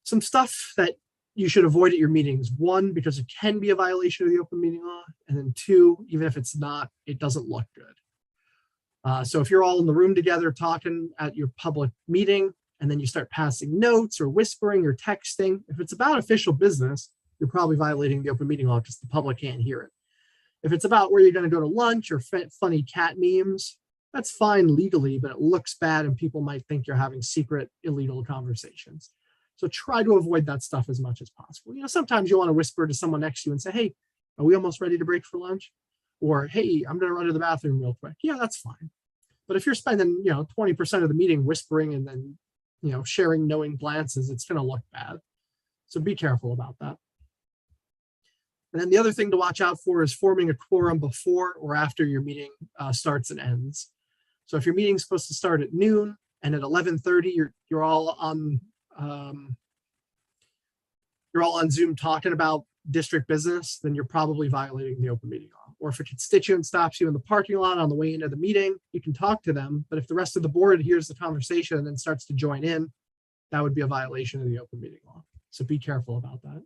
Some stuff that you should avoid at your meetings. 1, because it can be a violation of the open meeting law. And then 2, even if it's not, it doesn't look good. So if you're all in the room together talking at your public meeting, and then you start passing notes or whispering or texting, if it's about official business, you're probably violating the open meeting law because the public can't hear it. If it's about where you're going to go to lunch or funny cat memes, That's fine legally, but it looks bad and people might think you're having secret illegal conversations. So try to avoid that stuff as much as possible. Sometimes you want to whisper to someone next to you and say, hey, are we almost ready to break for lunch? Or, hey, I'm going to run to the bathroom real quick. Yeah, that's fine. But if you're spending, 20% of the meeting whispering and then, sharing knowing glances, it's going to look bad. So be careful about that. And then the other thing to watch out for is forming a quorum before or after your meeting starts and ends. So if your meeting's supposed to start at noon and at 11:30, you're all on Zoom talking about district business, then you're probably violating the open meeting law. Or if a constituent stops you in the parking lot on the way into the meeting, you can talk to them. But if the rest of the board hears the conversation and then starts to join in, that would be a violation of the open meeting law. So be careful about that.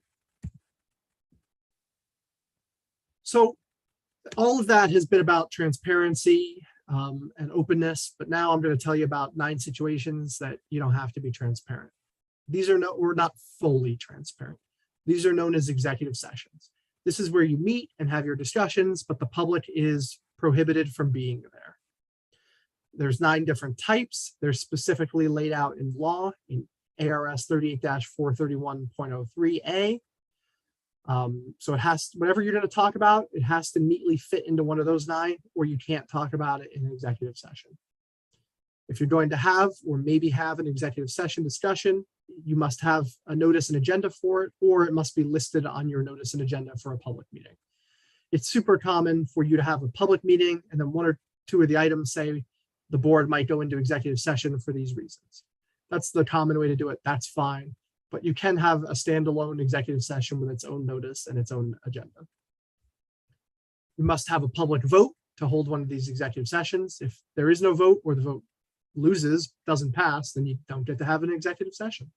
So all of that has been about transparency and openness, but now I'm going to tell you about 9 situations that you don't have to be transparent. We're not fully transparent. These are known as executive sessions. This is where you meet and have your discussions, but the public is prohibited from being there. There's 9 different types. They're specifically laid out in law in ARS 38-431.03A. So it has, whatever you're going to talk about, it has to neatly fit into one of those 9, or you can't talk about it in an executive session. If you're going to have, or maybe have, an executive session discussion, you must have a notice and agenda for it, or it must be listed on your notice and agenda for a public meeting. It's super common for you to have a public meeting and then 1 or 2 of the items say the board might go into executive session for these reasons. That's the common way to do it. That's fine. But you can have a standalone executive session with its own notice and its own agenda. You must have a public vote to hold one of these executive sessions. If there is no vote, or the vote loses, doesn't pass, then you don't get to have an executive session.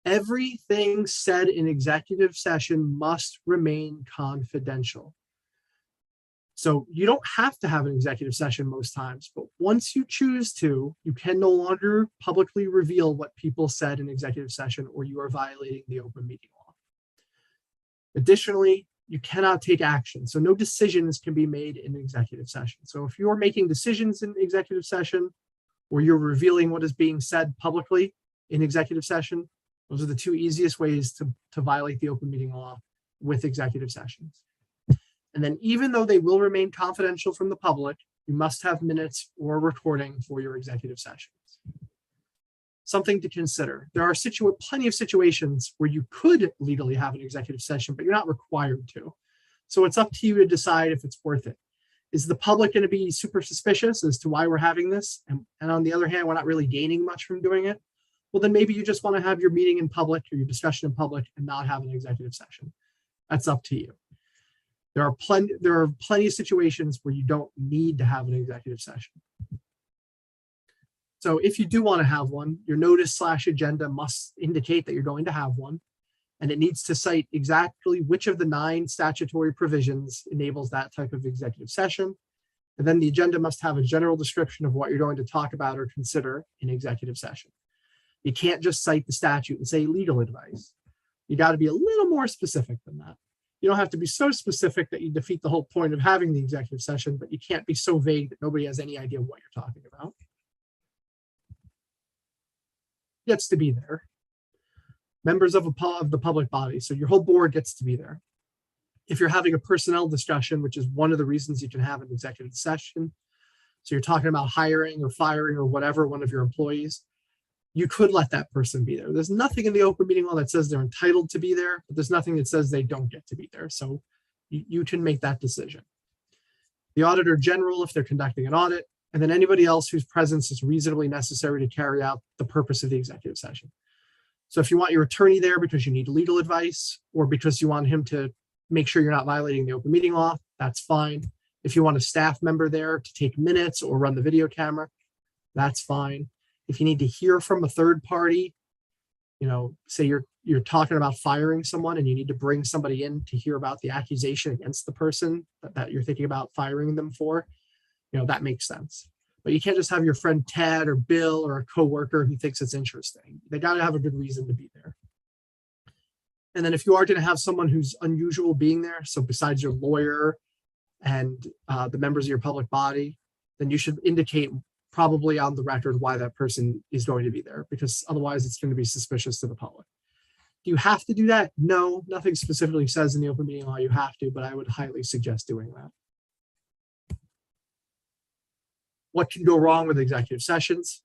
Everything said in executive session must remain confidential. So you don't have to have an executive session most times, but once you choose to, you can no longer publicly reveal what people said in executive session, or you are violating the open meeting law. Additionally, you cannot take action. So no decisions can be made in executive session. So if you're making decisions in executive session, or you're revealing what is being said publicly in executive session, those are the 2 easiest ways to violate the open meeting law with executive sessions. And then even though they will remain confidential from the public, you must have minutes or recording for your executive sessions. Something to consider. There are plenty of situations where you could legally have an executive session, but you're not required to. So it's up to you to decide if it's worth it. Is the public going to be super suspicious as to why we're having this? And on the other hand, we're not really gaining much from doing it. Well, then maybe you just want to have your meeting in public or your discussion in public and not have an executive session. That's up to you. There are plenty of situations where you don't need to have an executive session. So if you do want to have one, your notice/agenda must indicate that you're going to have one, and it needs to cite exactly which of the 9 statutory provisions enables that type of executive session. And then the agenda must have a general description of what you're going to talk about or consider in executive session. You can't just cite the statute and say legal advice. You got to be a little more specific than that. You don't have to be so specific that you defeat the whole point of having the executive session, but you can't be so vague that nobody has any idea what you're talking about. Gets to be there. Members of the public body, so your whole board gets to be there. If you're having a personnel discussion, which is one of the reasons you can have an executive session, so you're talking about hiring or firing or whatever one of your employees, you could let that person be there. There's nothing in the open meeting law that says they're entitled to be there, but there's nothing that says they don't get to be there. So you can make that decision. The auditor general, if they're conducting an audit, and then anybody else whose presence is reasonably necessary to carry out the purpose of the executive session. So if you want your attorney there because you need legal advice, or because you want him to make sure you're not violating the open meeting law, that's fine. If you want a staff member there to take minutes or run the video camera, that's fine. If you need to hear from a third party, say you're talking about firing someone and you need to bring somebody in to hear about the accusation against the person that you're thinking about firing them for, that makes sense. But you can't just have your friend Ted or Bill or a coworker who thinks it's interesting. They got to have a good reason to be there. And then if you are going to have someone who's unusual being there, so besides your lawyer and the members of your public body, then you should indicate probably on the record why that person is going to be there, because otherwise it's going to be suspicious to the public. Do you have to do that? No, nothing specifically says in the open meeting law you have to, but I would highly suggest doing that. What can go wrong with executive sessions?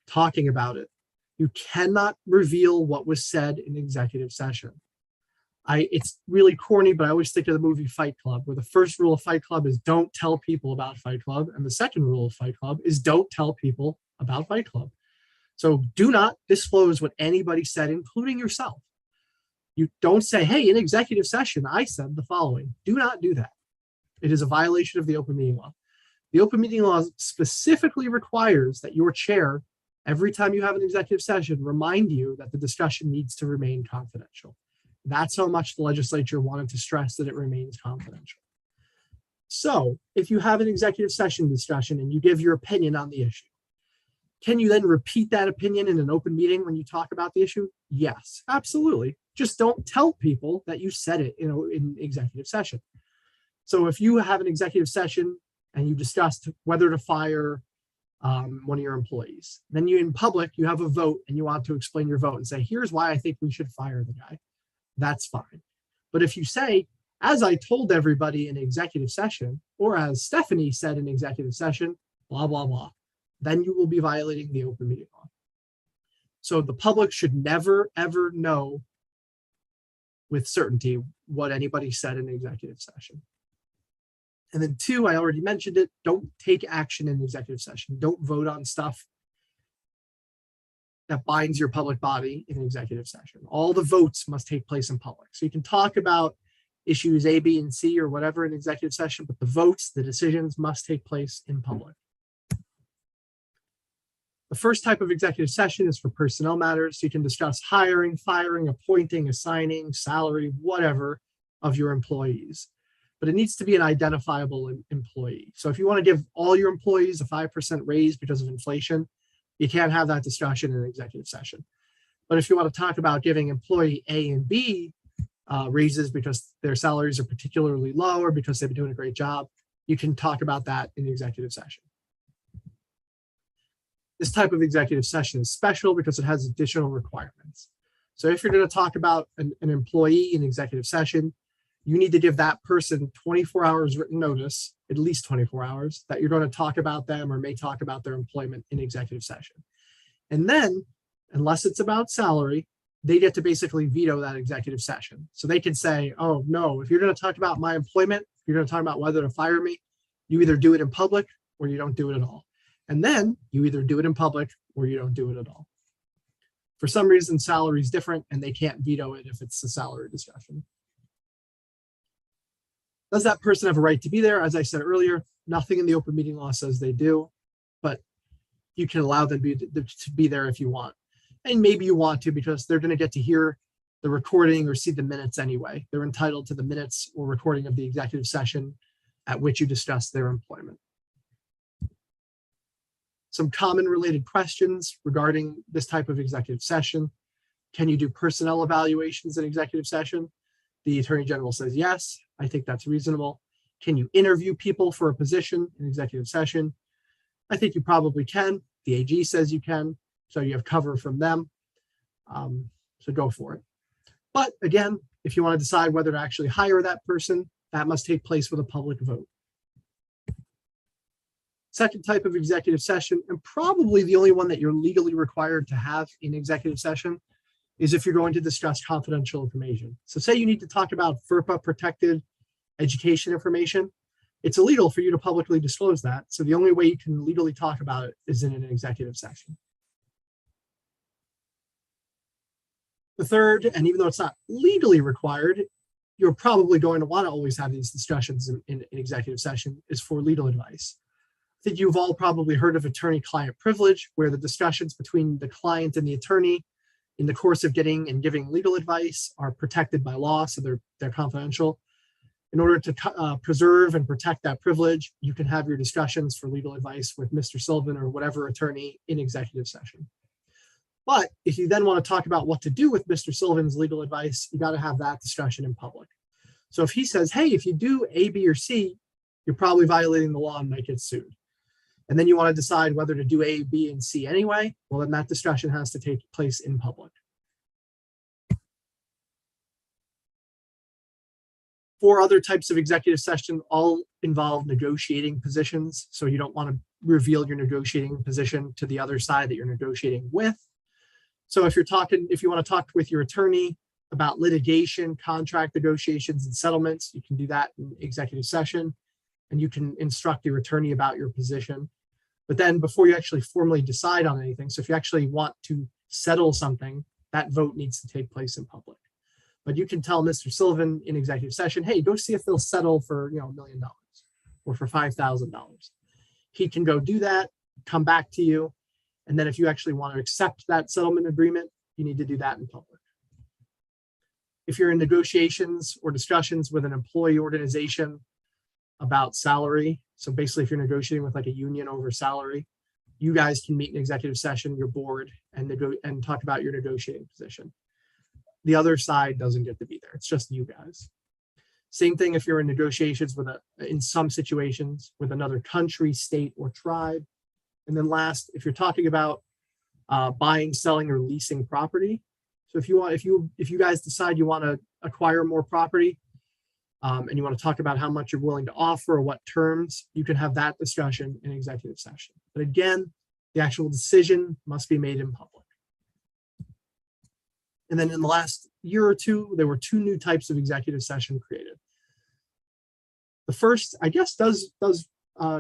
Talking about it. You cannot reveal what was said in executive session. It's really corny, but I always think of the movie Fight Club, where the first rule of Fight Club is don't tell people about Fight Club. And the second rule of Fight Club is don't tell people about Fight Club. So do not disclose what anybody said, including yourself. You don't say, hey, in executive session, I said the following. Do not do that. It is a violation of the open meeting law. The open meeting law specifically requires that your chair, every time you have an executive session, remind you that the discussion needs to remain confidential. That's how much the legislature wanted to stress that it remains confidential. So if you have an executive session discussion and you give your opinion on the issue, can you then repeat that opinion in an open meeting when you talk about the issue? Yes, absolutely. Just don't tell people that you said it in executive session. So if you have an executive session and you discussed whether to fire one of your employees, then you in public, you have a vote and you want to explain your vote and say, here's why I think we should fire the guy. That's fine. But if you say, as I told everybody in executive session, or as Stephanie said in executive session, blah, blah, blah, then you will be violating the open meeting law. So the public should never, ever know with certainty what anybody said in executive session. And then 2, I already mentioned it, don't take action in executive session. Don't vote on stuff that binds your public body in executive session. All the votes must take place in public. So you can talk about issues A, B, and C or whatever in executive session, but the votes, the decisions must take place in public. The first type of executive session is for personnel matters. So you can discuss hiring, firing, appointing, assigning, salary, whatever of your employees. But it needs to be an identifiable employee. So if you want to give all your employees a 5% raise because of inflation, you can't have that discussion in an executive session. But if you want to talk about giving employee A and B raises because their salaries are particularly low or because they've been doing a great job, you can talk about that in the executive session. This type of executive session is special because it has additional requirements. So if you're going to talk about an employee in executive session, you need to give that person 24 hours written notice, at least 24 hours, that you're going to talk about them or may talk about their employment in executive session. And then, unless it's about salary, they get to basically veto that executive session. So they can say, oh no, if you're going to talk about my employment, if you're going to talk about whether to fire me, you either do it in public or you don't do it at all. And then you either do it in public or you don't do it at all. For some reason, salary is different and they can't veto it if it's a salary discussion. Does that person have a right to be there? As I said earlier, nothing in the open meeting law says they do, but you can allow them to be there if you want. And maybe you want to because they're going to get to hear the recording or see the minutes anyway. They're entitled to the minutes or recording of the executive session at which you discuss their employment. Some common related questions regarding this type of executive session. Can you do personnel evaluations in executive session? The Attorney General says yes. I think that's reasonable. Can you interview people for a position in executive session? I think you probably can. The AG says you can, so you have cover from them. So go for it. But again, if you want to decide whether to actually hire that person, that must take place with a public vote. Second type of executive session, and probably the only one that you're legally required to have in executive session, is if you're going to discuss confidential information. So say you need to talk about FERPA protected education information. It's illegal for you to publicly disclose that. So the only way you can legally talk about it is in an executive session. The third, and even though it's not legally required, you're probably going to want to always have these discussions in executive session, is for legal advice. I think you've all probably heard of attorney-client privilege, where the discussions between the client and the attorney in the course of getting and giving legal advice are protected by law, so they're confidential. In order to preserve and protect that privilege, you can have your discussions for legal advice with Mr. Sullivan or whatever attorney in executive session. But if you then want to talk about what to do with Mr. Sullivan's legal advice, you got to have that discussion in public. So if he says, hey, if you do A, B, or C, you're probably violating the law and might get sued. and then you want to decide whether to do A, B, and C anyway, well, then that discussion has to take place in public. 4 other types of executive session all involve negotiating positions. So you don't want to reveal your negotiating position to the other side that you're negotiating with. So if you want to talk with your attorney about litigation, contract negotiations, and settlements, you can do that in executive session, and you can instruct your attorney about your position. But then before you actually formally decide on anything, so if you actually want to settle something, that vote needs to take place in public. But you can tell Mr. Sullivan in executive session, hey, go see if they'll settle for $1 million or for $5,000. He can go do that, come back to you. And then if you actually want to accept that settlement agreement, you need to do that in public. If you're in negotiations or discussions with an employee organization about salary, so basically if you're negotiating with like a union over salary, you guys can meet in executive session, your board, and talk about your negotiating position. The other side doesn't get to be there. It's just you guys. Same thing if you're in negotiations with in some situations with another country, state, or tribe. And then last, if you're talking about buying, selling, or leasing property. So if you guys decide you want to acquire more property and you want to talk about how much you're willing to offer or what terms, you can have that discussion in executive session. But again, the actual decision must be made in public. And then in the last year or two, there were 2 new types of executive session created. The first, I guess, does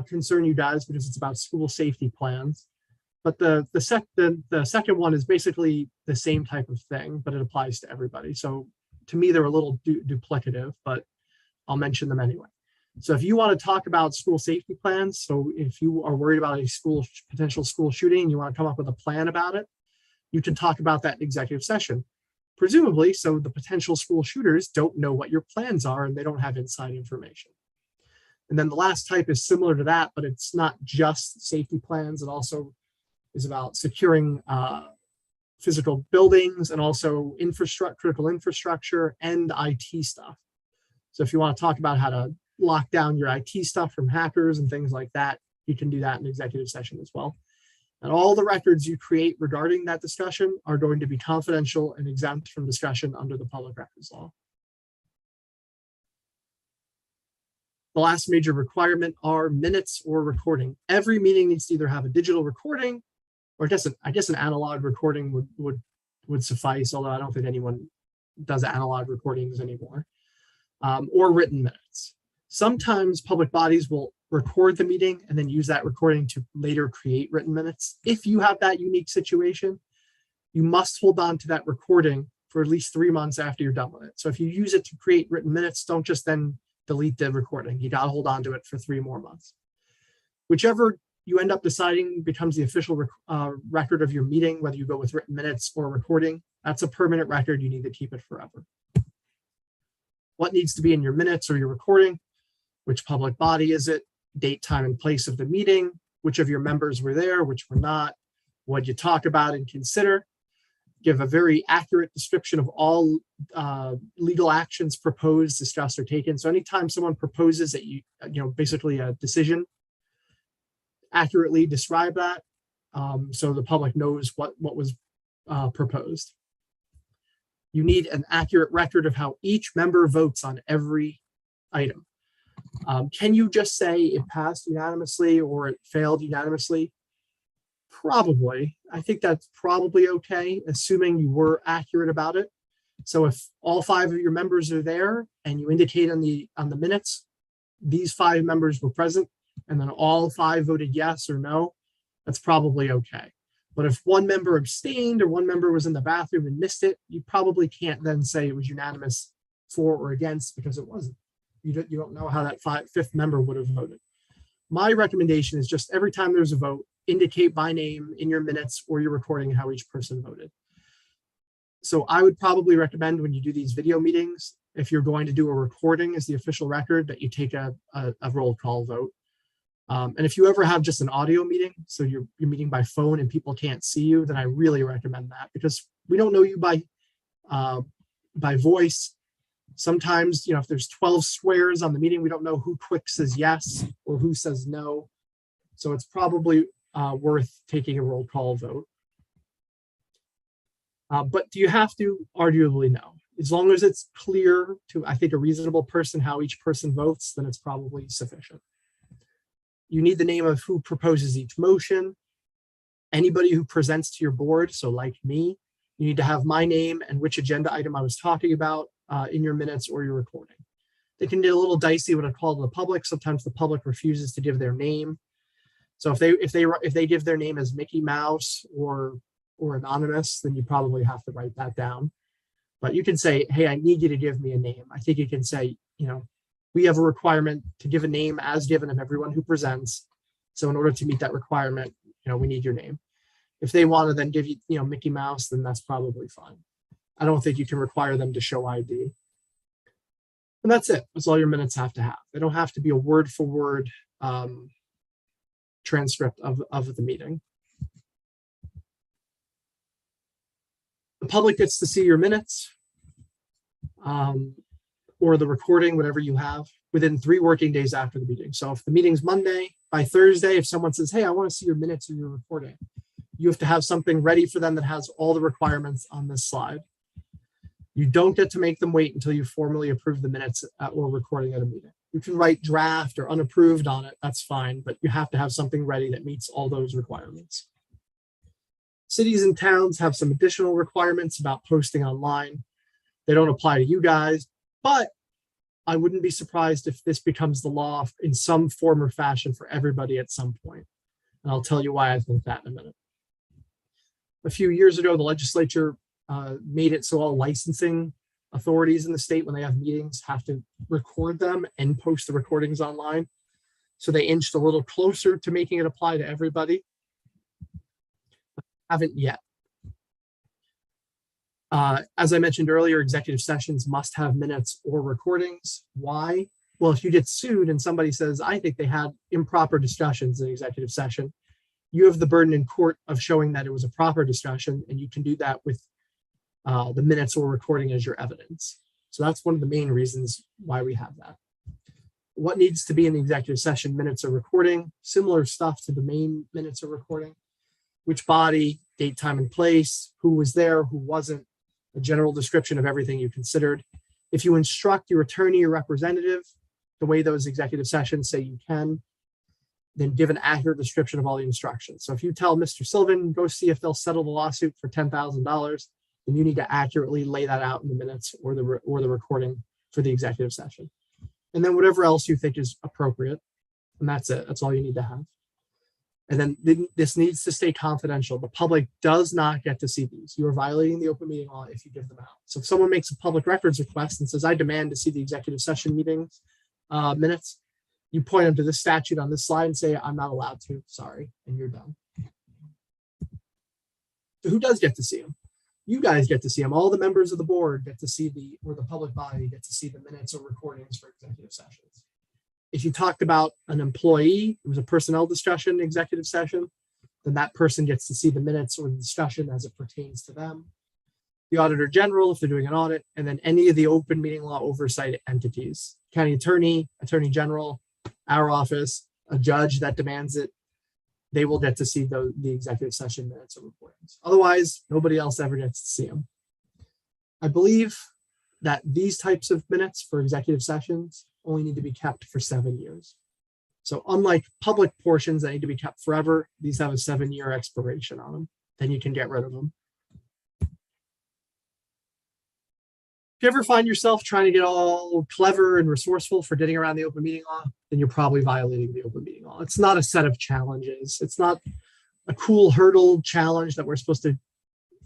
concern you guys because it's about school safety plans. But the second one is basically the same type of thing, but it applies to everybody. So to me, they're a little duplicative, but I'll mention them anyway. So if you want to talk about school safety plans, so if you are worried about a potential school shooting and you want to come up with a plan about it, you can talk about that in executive session. Presumably, so the potential school shooters don't know what your plans are and they don't have inside information. And then the last type is similar to that, but it's not just safety plans. It also is about securing physical buildings and also critical infrastructure and IT stuff. So if you want to talk about how to lock down your IT stuff from hackers and things like that, you can do that in executive session as well. And all the records you create regarding that discussion are going to be confidential and exempt from discussion under the Public Records Law. The last major requirement are minutes or recording. Every meeting needs to either have a digital recording, or I guess an analog recording would suffice, although I don't think anyone does analog recordings anymore, or written minutes. Sometimes public bodies will record the meeting and then use that recording to later create written minutes. If you have that unique situation, you must hold on to that recording for at least 3 months after you're done with it. So if you use it to create written minutes, don't just then delete the recording. You got to hold on to it for 3 more months. Whichever you end up deciding becomes the official record of your meeting, whether you go with written minutes or recording, that's a permanent record. You need to keep it forever. What needs to be in your minutes or your recording? Which public body is it? Date, time, and place of the meeting, which of your members were there, which were not, what you talk about and consider. Give a very accurate description of all legal actions proposed, discussed, or taken. So anytime someone proposes that basically a decision, accurately describe that so the public knows what was proposed. You need an accurate record of how each member votes on every item. Can you just say it passed unanimously or it failed unanimously? Probably. I think that's probably okay, assuming you were accurate about it. So if all 5 of your members are there and you indicate on the minutes, these 5 members were present, and then all 5 voted yes or no, that's probably okay. But if one member abstained or one member was in the bathroom and missed it, you probably can't then say it was unanimous for or against because it wasn't. You don't know how that 5th member would have voted. My recommendation is just every time there's a vote, indicate by name in your minutes or your recording how each person voted. So I would probably recommend when you do these video meetings, if you're going to do a recording as the official record, that you take a roll call vote. And if you ever have just an audio meeting, so you're meeting by phone and people can't see you, then I really recommend that because we don't know you by voice. Sometimes, if there's 12 squares on the meeting, we don't know who quick says yes or who says no. So it's probably worth taking a roll call vote. But do you have to? Arguably, no. As long as it's clear to, I think, a reasonable person how each person votes, then it's probably sufficient. You need the name of who proposes each motion. Anybody who presents to your board, so like me, you need to have my name and which agenda item I was talking about in your minutes or your recording. They can get a little dicey when I call to the public. Sometimes the public refuses to give their name. So if they give their name as Mickey Mouse or anonymous, then you probably have to write that down. But you can say, hey, I need you to give me a name. I think you can say, we have a requirement to give a name as given of everyone who presents. So in order to meet that requirement, we need your name. If they want to then give you, Mickey Mouse, then that's probably fine. I don't think you can require them to show ID. And that's it. That's all your minutes have to have. They don't have to be a word for word transcript of the meeting. The public gets to see your minutes or the recording, whatever you have, within 3 working days after the meeting. So if the meeting's Monday, by Thursday, if someone says, hey, I want to see your minutes or your recording, you have to have something ready for them that has all the requirements on this slide. You don't get to make them wait until you formally approve the minutes or recording at a meeting. You can write draft or unapproved on it, that's fine, but you have to have something ready that meets all those requirements. Cities and towns have some additional requirements about posting online. They don't apply to you guys, but I wouldn't be surprised if this becomes the law in some form or fashion for everybody at some point. And I'll tell you why I think that in a minute. A few years ago, the legislature made it so all licensing authorities in the state, when they have meetings, have to record them and post the recordings online. So they inched a little closer to making it apply to everybody. Haven't yet. As I mentioned earlier, executive sessions must have minutes or recordings. Why? Well, if you get sued and somebody says, I think they had improper discussions in executive session, you have the burden in court of showing that it was a proper discussion, and you can do that with the minutes or recording as your evidence. So that's one of the main reasons why we have that. What needs to be in the executive session minutes or recording? Similar stuff to the main minutes or recording. Which body, date, time, and place, who was there, who wasn't, a general description of everything you considered. If you instruct your attorney or representative the way those executive sessions say you can, then give an accurate description of all the instructions. So if you tell Mr. Sylvan, go see if they'll settle the lawsuit for $10,000, then you need to accurately lay that out in the minutes or the recording for the executive session. And then whatever else you think is appropriate. And that's it. That's all you need to have. And then this needs to stay confidential. The public does not get to see these. You are violating the open meeting law if you give them out. So if someone makes a public records request and says, I demand to see the executive session meetings minutes, you point them to this statute on this slide and say, I'm not allowed to, sorry, and you're done. So who does get to see them? You guys get to see them. All the members of the board get to see or the public body get to see the minutes or recordings for executive sessions. If you talked about an employee, it was a personnel discussion, executive session, then that person gets to see the minutes or the discussion as it pertains to them. The auditor general, if they're doing an audit, and then any of the open meeting law oversight entities, county attorney, attorney general, our office, a judge that demands it, they will get to see the executive session minutes or recordings. Otherwise, nobody else ever gets to see them. I believe that these types of minutes for executive sessions only need to be kept for 7 years. So unlike public portions that need to be kept forever, these have a 7-year expiration on them. Then you can get rid of them. If you ever find yourself trying to get all clever and resourceful for getting around the open meeting law, then you're probably violating the open meeting law. It's not a set of challenges. It's not a cool hurdle challenge that we're supposed to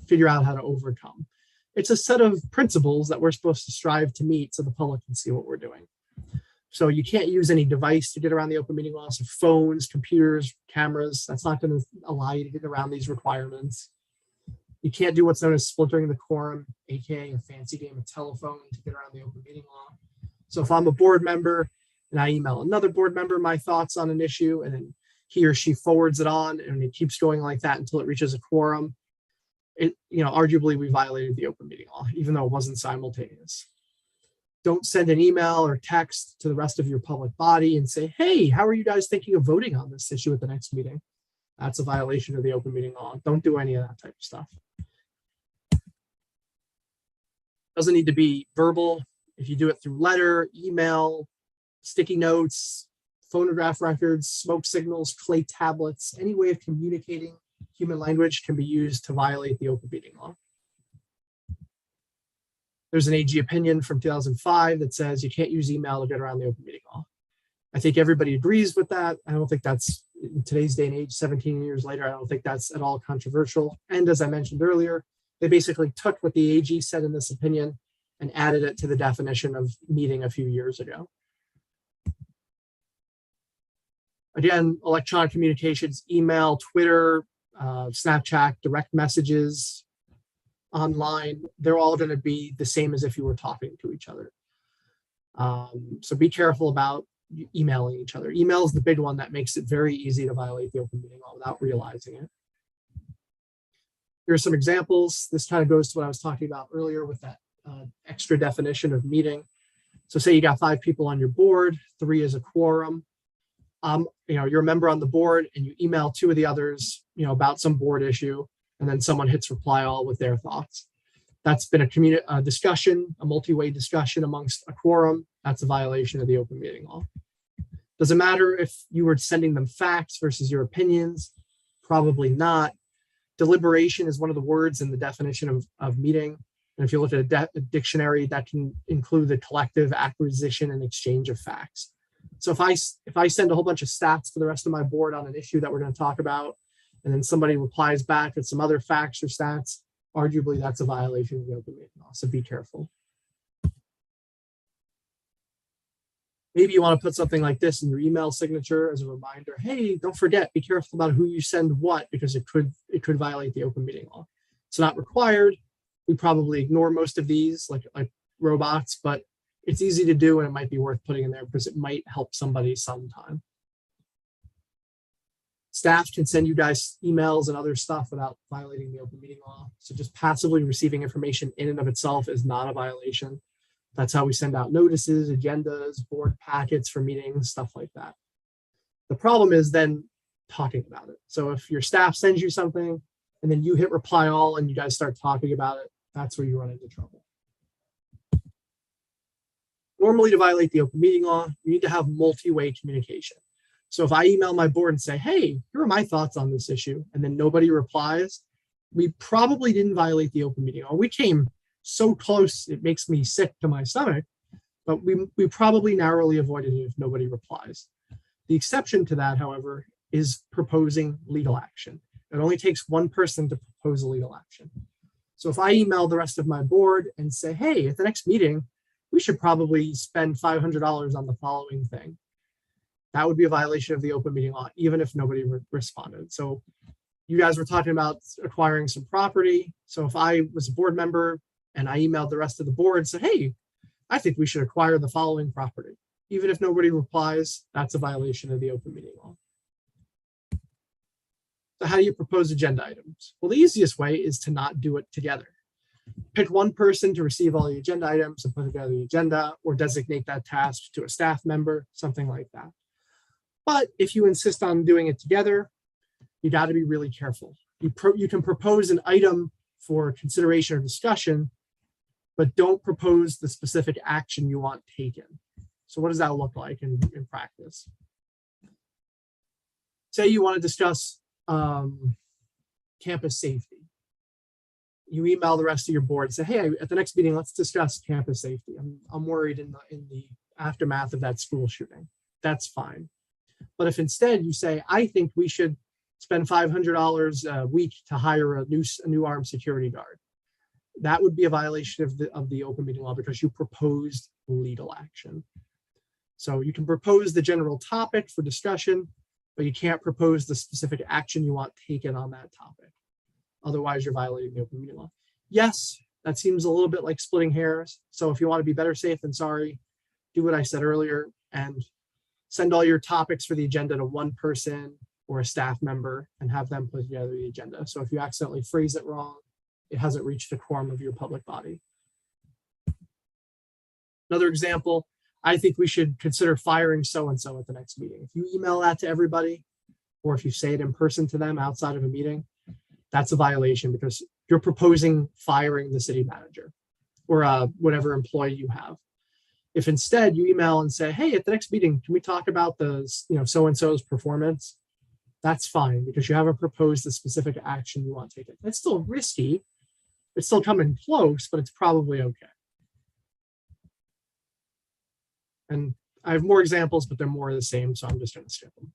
figure out how to overcome. It's a set of principles that we're supposed to strive to meet so the public can see what we're doing. So you can't use any device to get around the open meeting law. So phones, computers, cameras, that's not going to allow you to get around these requirements. You can't do what's known as splintering the quorum, aka a fancy game of telephone, to get around the open meeting law. So if I'm a board member and I email another board member my thoughts on an issue, and then he or she forwards it on, and it keeps going like that until it reaches a quorum, arguably we violated the open meeting law, even though it wasn't simultaneous. Don't send an email or text to the rest of your public body and say, hey, how are you guys thinking of voting on this issue at the next meeting? That's a violation of the open meeting law. Don't do any of that type of stuff. Doesn't need to be verbal. If you do it through letter, email, sticky notes, phonograph records, smoke signals, clay tablets, any way of communicating human language can be used to violate the open meeting law. There's an AG opinion from 2005 that says you can't use email to get around the open meeting law. I think everybody agrees with that. I don't think that's, in today's day and age, 17 years later, I don't think that's at all controversial. And as I mentioned earlier, they basically took what the AG said in this opinion and added it to the definition of meeting a few years ago. Again, electronic communications, email, Twitter, Snapchat, direct messages, online, they're all going to be the same as if you were talking to each other. So be careful about emailing each other. Email is the big one that makes it very easy to violate the open meeting law without realizing it. Here are some examples. This kind of goes to what I was talking about earlier with that extra definition of meeting. So say you got 5 people on your board, 3 is a quorum. You're a member on the board and you email 2 of the others, about some board issue, and then someone hits reply all with their thoughts. That's been a discussion, a multi-way discussion amongst a quorum. That's a violation of the open meeting law. Does it matter if you were sending them facts versus your opinions? Probably not. Deliberation is one of the words in the definition of meeting. And if you look at a dictionary, that can include the collective acquisition and exchange of facts. So if I send a whole bunch of stats to the rest of my board on an issue that we're going to talk about, and then somebody replies back with some other facts or stats, arguably that's a violation of the open meeting law. So be careful. Maybe you want to put something like this in your email signature as a reminder. Hey, don't forget, be careful about who you send what, because it could violate the open meeting law. It's not required. We probably ignore most of these like robots, but it's easy to do and it might be worth putting in there because it might help somebody sometime. Staff can send you guys emails and other stuff without violating the open meeting law. So just passively receiving information in and of itself is not a violation. That's how we send out notices, agendas, board packets for meetings, stuff like that. The problem is then talking about it. So if your staff sends you something and then you hit reply all and you guys start talking about it, that's where you run into trouble. Normally, to violate the open meeting law, you need to have multi-way communication. So if I email my board and say, hey, here are my thoughts on this issue, and then nobody replies, we probably didn't violate the open meeting law. We came so close, it makes me sick to my stomach, but we probably narrowly avoided it if nobody replies. The exception to that, however, is proposing legal action. It only takes one person to propose a legal action. So if I email the rest of my board and say, hey, at the next meeting, we should probably spend $500 on the following thing, that would be a violation of the open meeting law, even if nobody responded. So you guys were talking about acquiring some property. So if I was a board member and I emailed the rest of the board and said, hey, I think we should acquire the following property, even if nobody replies, that's a violation of the open meeting law. So how do you propose agenda items? Well, the easiest way is to not do it together. Pick one person to receive all the agenda items and put together the agenda, or designate that task to a staff member, something like that. But if you insist on doing it together, you got to be really careful. You can propose an item for consideration or discussion, but don't propose the specific action you want taken. So what does that look like in practice? Say you want to discuss campus safety. You email the rest of your board and say, hey, at the next meeting, let's discuss campus safety. I'm worried in the aftermath of that school shooting. That's fine. But if instead you say, I think we should spend $500 a week to hire a new armed security guard, that would be a violation of the open meeting law because you proposed legal action. So you can propose the general topic for discussion, but you can't propose the specific action you want taken on that topic. Otherwise, you're violating the open meeting law. Yes, that seems a little bit like splitting hairs. So if you want to be better safe than sorry, do what I said earlier and send all your topics for the agenda to one person or a staff member and have them put together the agenda. So if you accidentally phrase it wrong, it hasn't reached the quorum of your public body. Another example, I think we should consider firing so-and-so at the next meeting. If you email that to everybody, or if you say it in person to them outside of a meeting, that's a violation because you're proposing firing the city manager or whatever employee you have. If instead you email and say, hey, at the next meeting, can we talk about the, so-and-so's performance? That's fine because you haven't proposed the specific action you want taken. It's still risky. It's still coming close, but it's probably okay. And I have more examples, but they're more of the same, so I'm just going to skip them.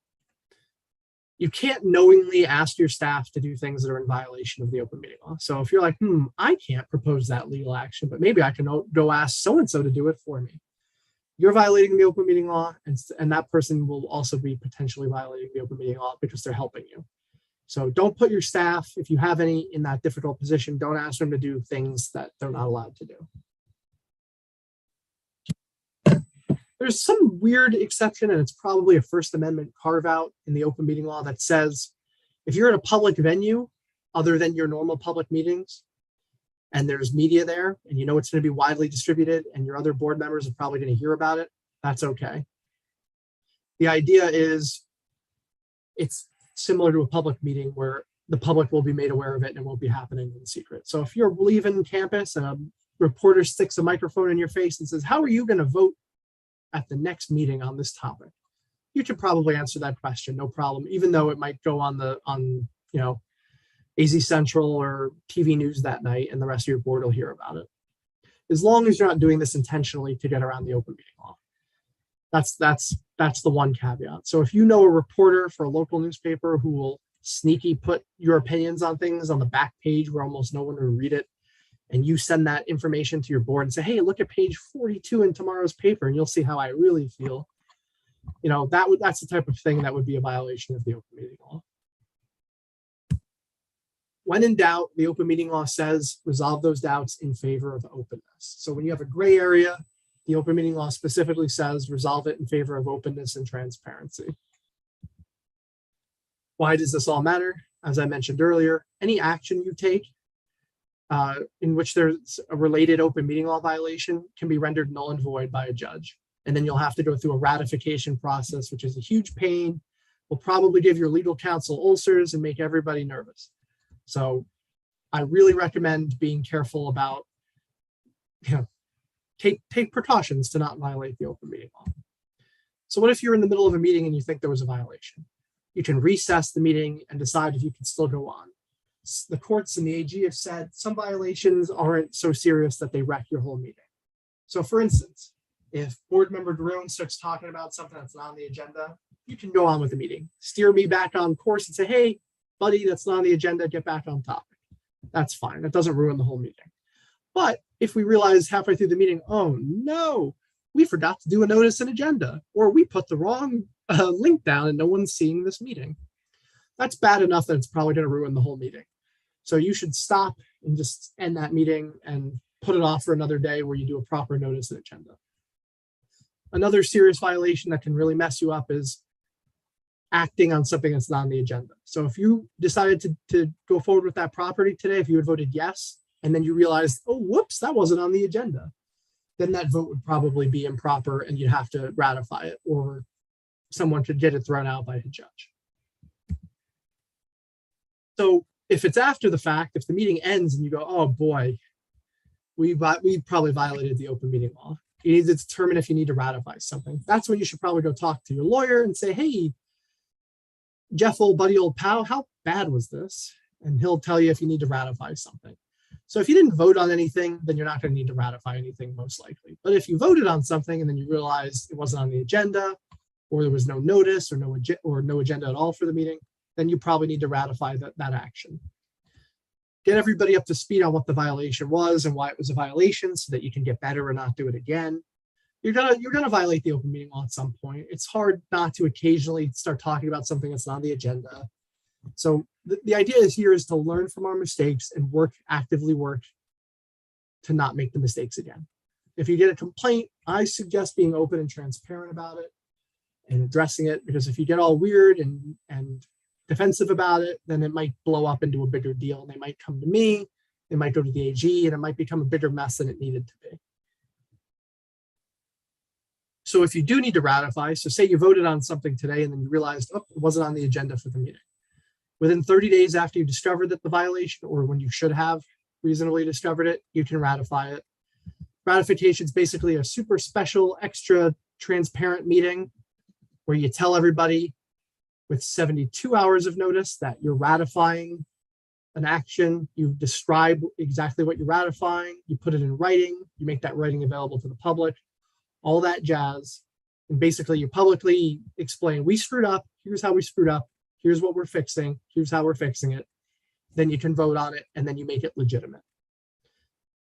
You can't knowingly ask your staff to do things that are in violation of the open meeting law. So if you're like, I can't propose that legal action, but maybe I can go ask so-and-so to do it for me. You're violating the open meeting law, and that person will also be potentially violating the open meeting law because they're helping you. So don't put your staff, if you have any, in that difficult position. Don't ask them to do things that they're not allowed to do. There's some weird exception, and it's probably a First Amendment carve out in the open meeting law that says, if you're in a public venue other than your normal public meetings, and there's media there, and you know it's going to be widely distributed, and your other board members are probably going to hear about it, that's okay. The idea is it's similar to a public meeting where the public will be made aware of it and it won't be happening in secret. So if you're leaving campus and a reporter sticks a microphone in your face and says, how are you going to vote at the next meeting on this topic? You could probably answer that question, no problem, even though it might go on AZ Central or TV News that night and the rest of your board will hear about it. As long as you're not doing this intentionally to get around the open meeting law. That's the one caveat. So if you know a reporter for a local newspaper who will sneaky put your opinions on things on the back page where almost no one will read it, and you send that information to your board and say, hey, look at page 42 in tomorrow's paper and you'll see how I really feel. That's the type of thing that would be a violation of the open meeting law. When in doubt, the open meeting law says resolve those doubts in favor of openness. So when you have a gray area, the open meeting law specifically says resolve it in favor of openness and transparency. Why does this all matter? As I mentioned earlier, any action you take in which there's a related open meeting law violation can be rendered null and void by a judge. And then you'll have to go through a ratification process, which is a huge pain, will probably give your legal counsel ulcers and make everybody nervous. So I really recommend being careful about, take precautions to not violate the open meeting law. So what if you're in the middle of a meeting and you think there was a violation? You can recess the meeting and decide if you can still go on. The courts and the AG have said some violations aren't so serious that they wreck your whole meeting. So for instance, if board member Jerome starts talking about something that's not on the agenda, you can go on with the meeting. Steer me back on course and say, hey, buddy, that's not on the agenda, get back on topic. That's fine. That doesn't ruin the whole meeting. But if we realize halfway through the meeting, oh no, we forgot to do a notice and agenda, or we put the wrong link down and no one's seeing this meeting, that's bad enough that it's probably going to ruin the whole meeting. So you should stop and just end that meeting and put it off for another day where you do a proper notice and agenda. Another serious violation that can really mess you up is acting on something that's not on the agenda. So if you decided to go forward with that property today, if you had voted yes, and then you realized, oh, whoops, that wasn't on the agenda, then that vote would probably be improper and you'd have to ratify it, or someone could get it thrown out by a judge. So if it's after the fact, if the meeting ends and you go, oh boy, we probably violated the open meeting law, you need to determine if you need to ratify something. That's when you should probably go talk to your lawyer and say, hey, Jeff, old buddy, old pal, how bad was this? And he'll tell you if you need to ratify something. So if you didn't vote on anything, then you're not going to need to ratify anything most likely. But if you voted on something and then you realize it wasn't on the agenda, or there was no notice or no agenda at all for the meeting, then you probably need to ratify that action. Get everybody up to speed on what the violation was and why it was a violation so that you can get better and not do it again. You're gonna violate the open meeting law at some point. It's hard not to occasionally start talking about something that's not on the agenda. So the idea here is to learn from our mistakes and actively work to not make the mistakes again. If you get a complaint, I suggest being open and transparent about it and addressing it, because if you get all weird and defensive about it, then it might blow up into a bigger deal. And they might come to me, they might go to the AG, and it might become a bigger mess than it needed to be. So if you do need to ratify, so say you voted on something today and then you realized, oh, it wasn't on the agenda for the meeting. Within 30 days after you discovered that the violation, or when you should have reasonably discovered it, you can ratify it. Ratification is basically a super special, extra transparent meeting where you tell everybody with 72 hours of notice that you're ratifying an action. You describe exactly what you're ratifying. You put it in writing. You make that writing available to the public, all that jazz. And basically you publicly explain, we screwed up. Here's how we screwed up. Here's what we're fixing. Here's how we're fixing it. Then you can vote on it and then you make it legitimate.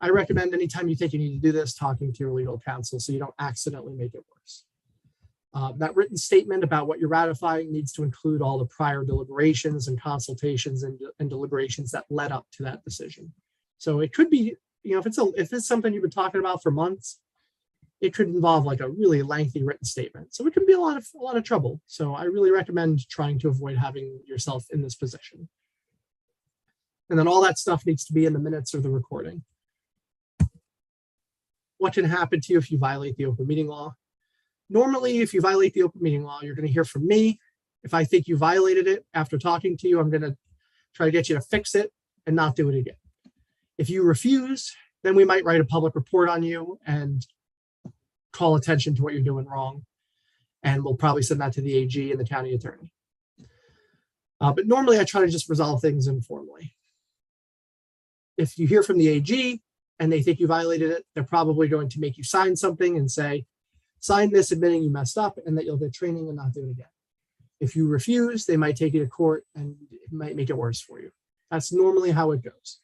I recommend anytime you think you need to do this, talking to your legal counsel so you don't accidentally make it worse. That written statement about what you're ratifying needs to include all the prior deliberations and consultations and deliberations that led up to that decision. So it could be, if it's something you've been talking about for months, it could involve like a really lengthy written statement. So it can be a lot of trouble. So I really recommend trying to avoid having yourself in this position. And then all that stuff needs to be in the minutes or the recording. What can happen to you if you violate the open meeting law? Normally, if you violate the open meeting law, you're going to hear from me. If I think you violated it after talking to you, I'm going to try to get you to fix it and not do it again. If you refuse, then we might write a public report on you and call attention to what you're doing wrong. And we'll probably send that to the AG and the county attorney. But normally I try to just resolve things informally. If you hear from the AG and they think you violated it, they're probably going to make you sign something and say, sign this admitting you messed up and that you'll get training and not do it again. If you refuse, they might take you to court and it might make it worse for you. That's normally how it goes.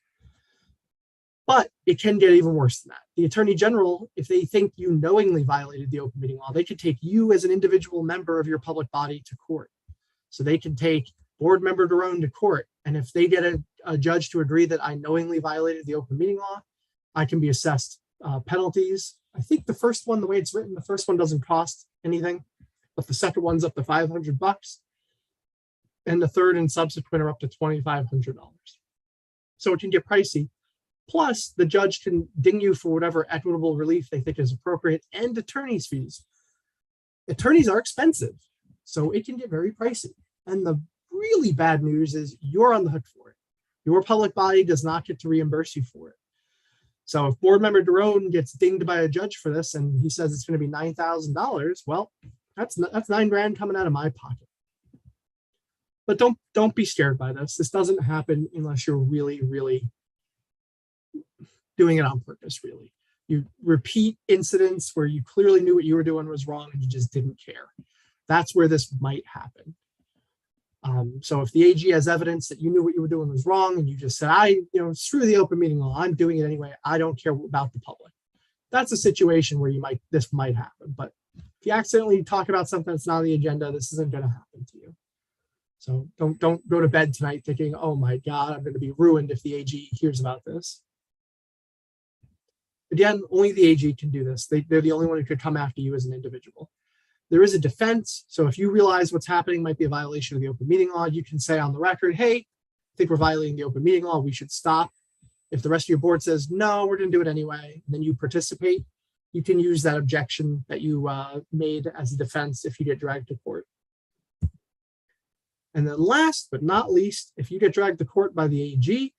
But it can get even worse than that. The Attorney General, if they think you knowingly violated the open meeting law, they could take you as an individual member of your public body to court. So they can take board member Daron to court. And if they get a judge to agree that I knowingly violated the open meeting law, I can be assessed penalties. I think the first one, the way it's written, the first one doesn't cost anything, but the second one's up to $500. And the third and subsequent are up to $2,500. So it can get pricey. Plus, the judge can ding you for whatever equitable relief they think is appropriate and attorney's fees. Attorneys are expensive, so it can get very pricey. And the really bad news is you're on the hook for it. Your public body does not get to reimburse you for it. So if board member Daron gets dinged by a judge for this and he says it's going to be $9,000, well, that's $9,000 coming out of my pocket. But don't be scared by this. This doesn't happen unless you're really, really doing it on purpose, really. You repeat incidents where you clearly knew what you were doing was wrong and you just didn't care. That's where this might happen. So if the AG has evidence that you knew what you were doing was wrong and you just said, screw the open meeting law, I'm doing it anyway, I don't care about the public. That's a situation where this might happen. But if you accidentally talk about something that's not on the agenda, this isn't going to happen to you. So don't go to bed tonight thinking, oh my God, I'm going to be ruined if the AG hears about this. Again, only the AG can do this. They're the only one who could come after you as an individual. There is a defense. So if you realize what's happening might be a violation of the open meeting law, you can say on the record, hey, I think we're violating the open meeting law, we should stop. If the rest of your board says, no, we're going to do it anyway, and then you participate, you can use that objection that you made as a defense if you get dragged to court. And then last but not least, if you get dragged to court by the AG,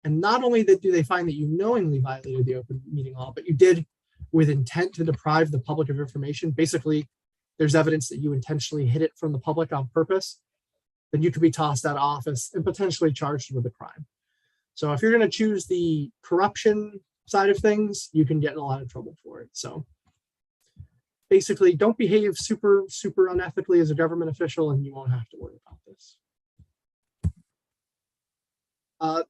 and not only do they find that you knowingly violated the open meeting law, but you did with intent to deprive the public of information, basically there's evidence that you intentionally hid it from the public on purpose, then you could be tossed out of office and potentially charged with a crime. So if you're going to choose the corruption side of things, you can get in a lot of trouble for it. So basically, don't behave super, super unethically as a government official and you won't have to worry about this.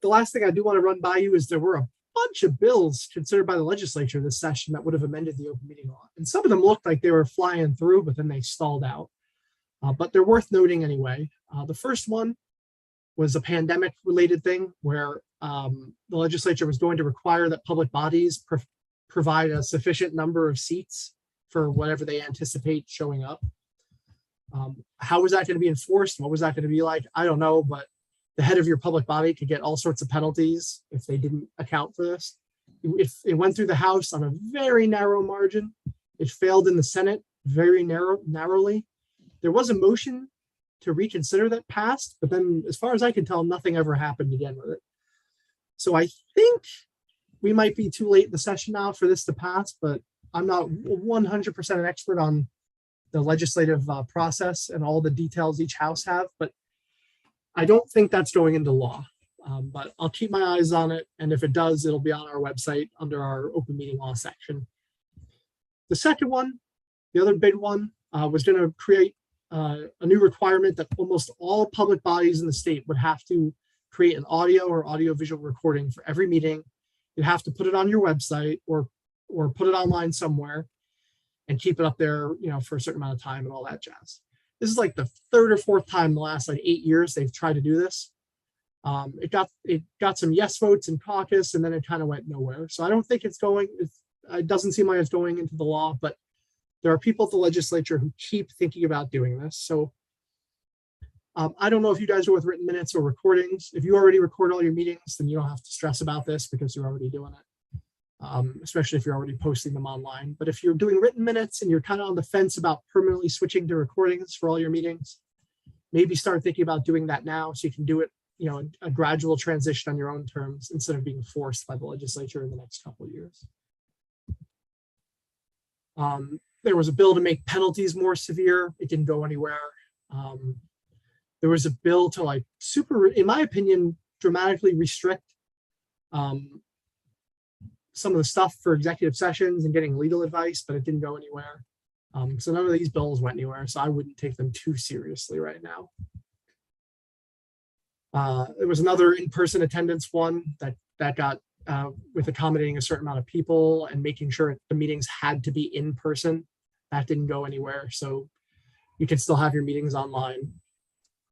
The last thing I do want to run by you is there were a bunch of bills considered by the legislature this session that would have amended the open meeting law. And some of them looked like they were flying through, but then they stalled out. But they're worth noting anyway. The first one was a pandemic related thing where the legislature was going to require that public bodies provide a sufficient number of seats for whatever they anticipate showing up. How was that going to be enforced? What was that going to be like? I don't know, but the head of your public body could get all sorts of penalties if they didn't account for this. If it went through the House on a very narrow margin, it failed in the Senate very narrowly. There was a motion to reconsider that passed, but then as far as I can tell, nothing ever happened again with it. So I think we might be too late in the session now for this to pass, but I'm not 100% an expert on the legislative process and all the details each house have, but I don't think that's going into law. But I'll keep my eyes on it. And if it does, it'll be on our website under our open meeting law section. The second one, the other big one, was going to create a new requirement that almost all public bodies in the state would have to create an audio or audiovisual recording for every meeting. You'd have to put it on your website or put it online somewhere and keep it up there, for a certain amount of time and all that jazz. This is like the third or fourth time in the last 8 years they've tried to do this. It got some yes votes in caucus, and then it kind of went nowhere. So I don't think it doesn't seem like it's going into the law, but there are people at the legislature who keep thinking about doing this. So I don't know if you guys are with written minutes or recordings. If you already record all your meetings, then you don't have to stress about this because you're already doing it, especially if you're already posting them online. But if you're doing written minutes and you're kind of on the fence about permanently switching to recordings for all your meetings, maybe start thinking about doing that now so you can do it, a gradual transition on your own terms instead of being forced by the legislature in the next couple of years. There was a bill to make penalties more severe. It didn't go anywhere. There was a bill to in my opinion, dramatically restrict some of the stuff for executive sessions and getting legal advice, but it didn't go anywhere. So none of these bills went anywhere. So I wouldn't take them too seriously right now. There was another in-person attendance one that got with accommodating a certain amount of people and making sure the meetings had to be in person. That didn't go anywhere. So you can still have your meetings online.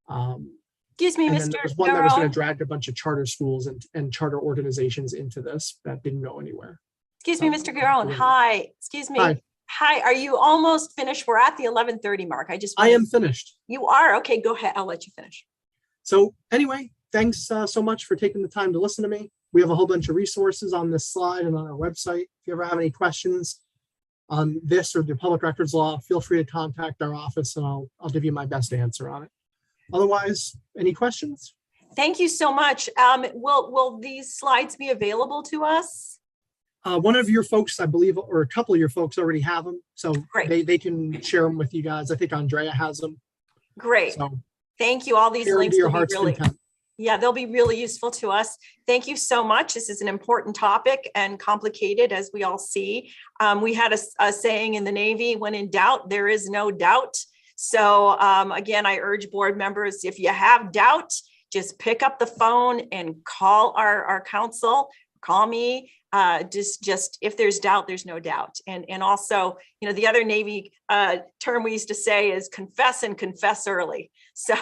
Excuse me, and then Mr. there was one that was going to Garone. drag a bunch of charter schools and charter organizations into this. That didn't go anywhere. Excuse me, Mr. Garone. Hi, excuse me. Hi. Hi, are you almost finished? We're at the 11:30 mark. I am finished. You are? Okay, go ahead. I'll let you finish. So anyway, thanks so much for taking the time to listen to me. We have a whole bunch of resources on this slide and on our website. If you ever have any questions on this or the public records law, feel free to contact our office and I'll give you my best answer on it. Otherwise, any questions? Thank you so much. Will these slides be available to us? One of your folks, I believe, or a couple of your folks already have them. So Great. they can share them with you guys. I think Andrea has them. Great. So Thank you. All these share them links to your will be heart's really, content. yeah, they'll be really useful to us. Thank you so much. This is an important topic and complicated, as we all see. We had a saying in the Navy, when in doubt, there is no doubt. So again, I urge board members, if you have doubt, just pick up the phone and call our counsel, call me. Just if there's doubt, there's no doubt. And also, the other Navy term we used to say is confess and confess early. So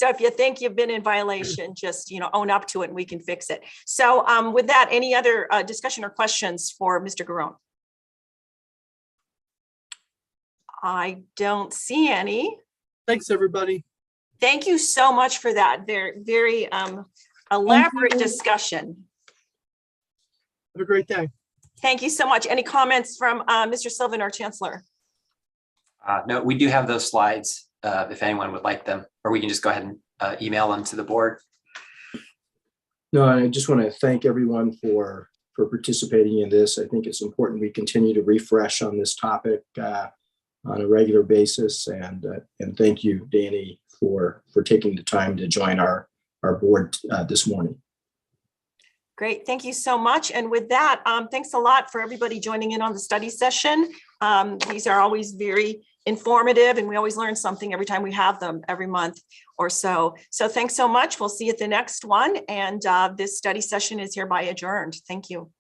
if you think you've been in violation, just, own up to it and we can fix it. So with that, any other discussion or questions for Mr. Garone? I don't see any. Thanks, everybody. Thank you so much for that. Very elaborate discussion. Have a great day. Thank you so much. Any comments from Mr. Sylvan or Chancellor? No, we do have those slides if anyone would like them, or we can just go ahead and email them to the board. No, I just want to thank everyone for participating in this. I think it's important we continue to refresh on this topic on a regular basis. And thank you, Danny, for taking the time to join our board this morning. Great, thank you so much. And with that, thanks a lot for everybody joining in on the study session. These are always very informative and we always learn something every time we have them every month or so. So thanks so much. We'll see you at the next one. And this study session is hereby adjourned. Thank you.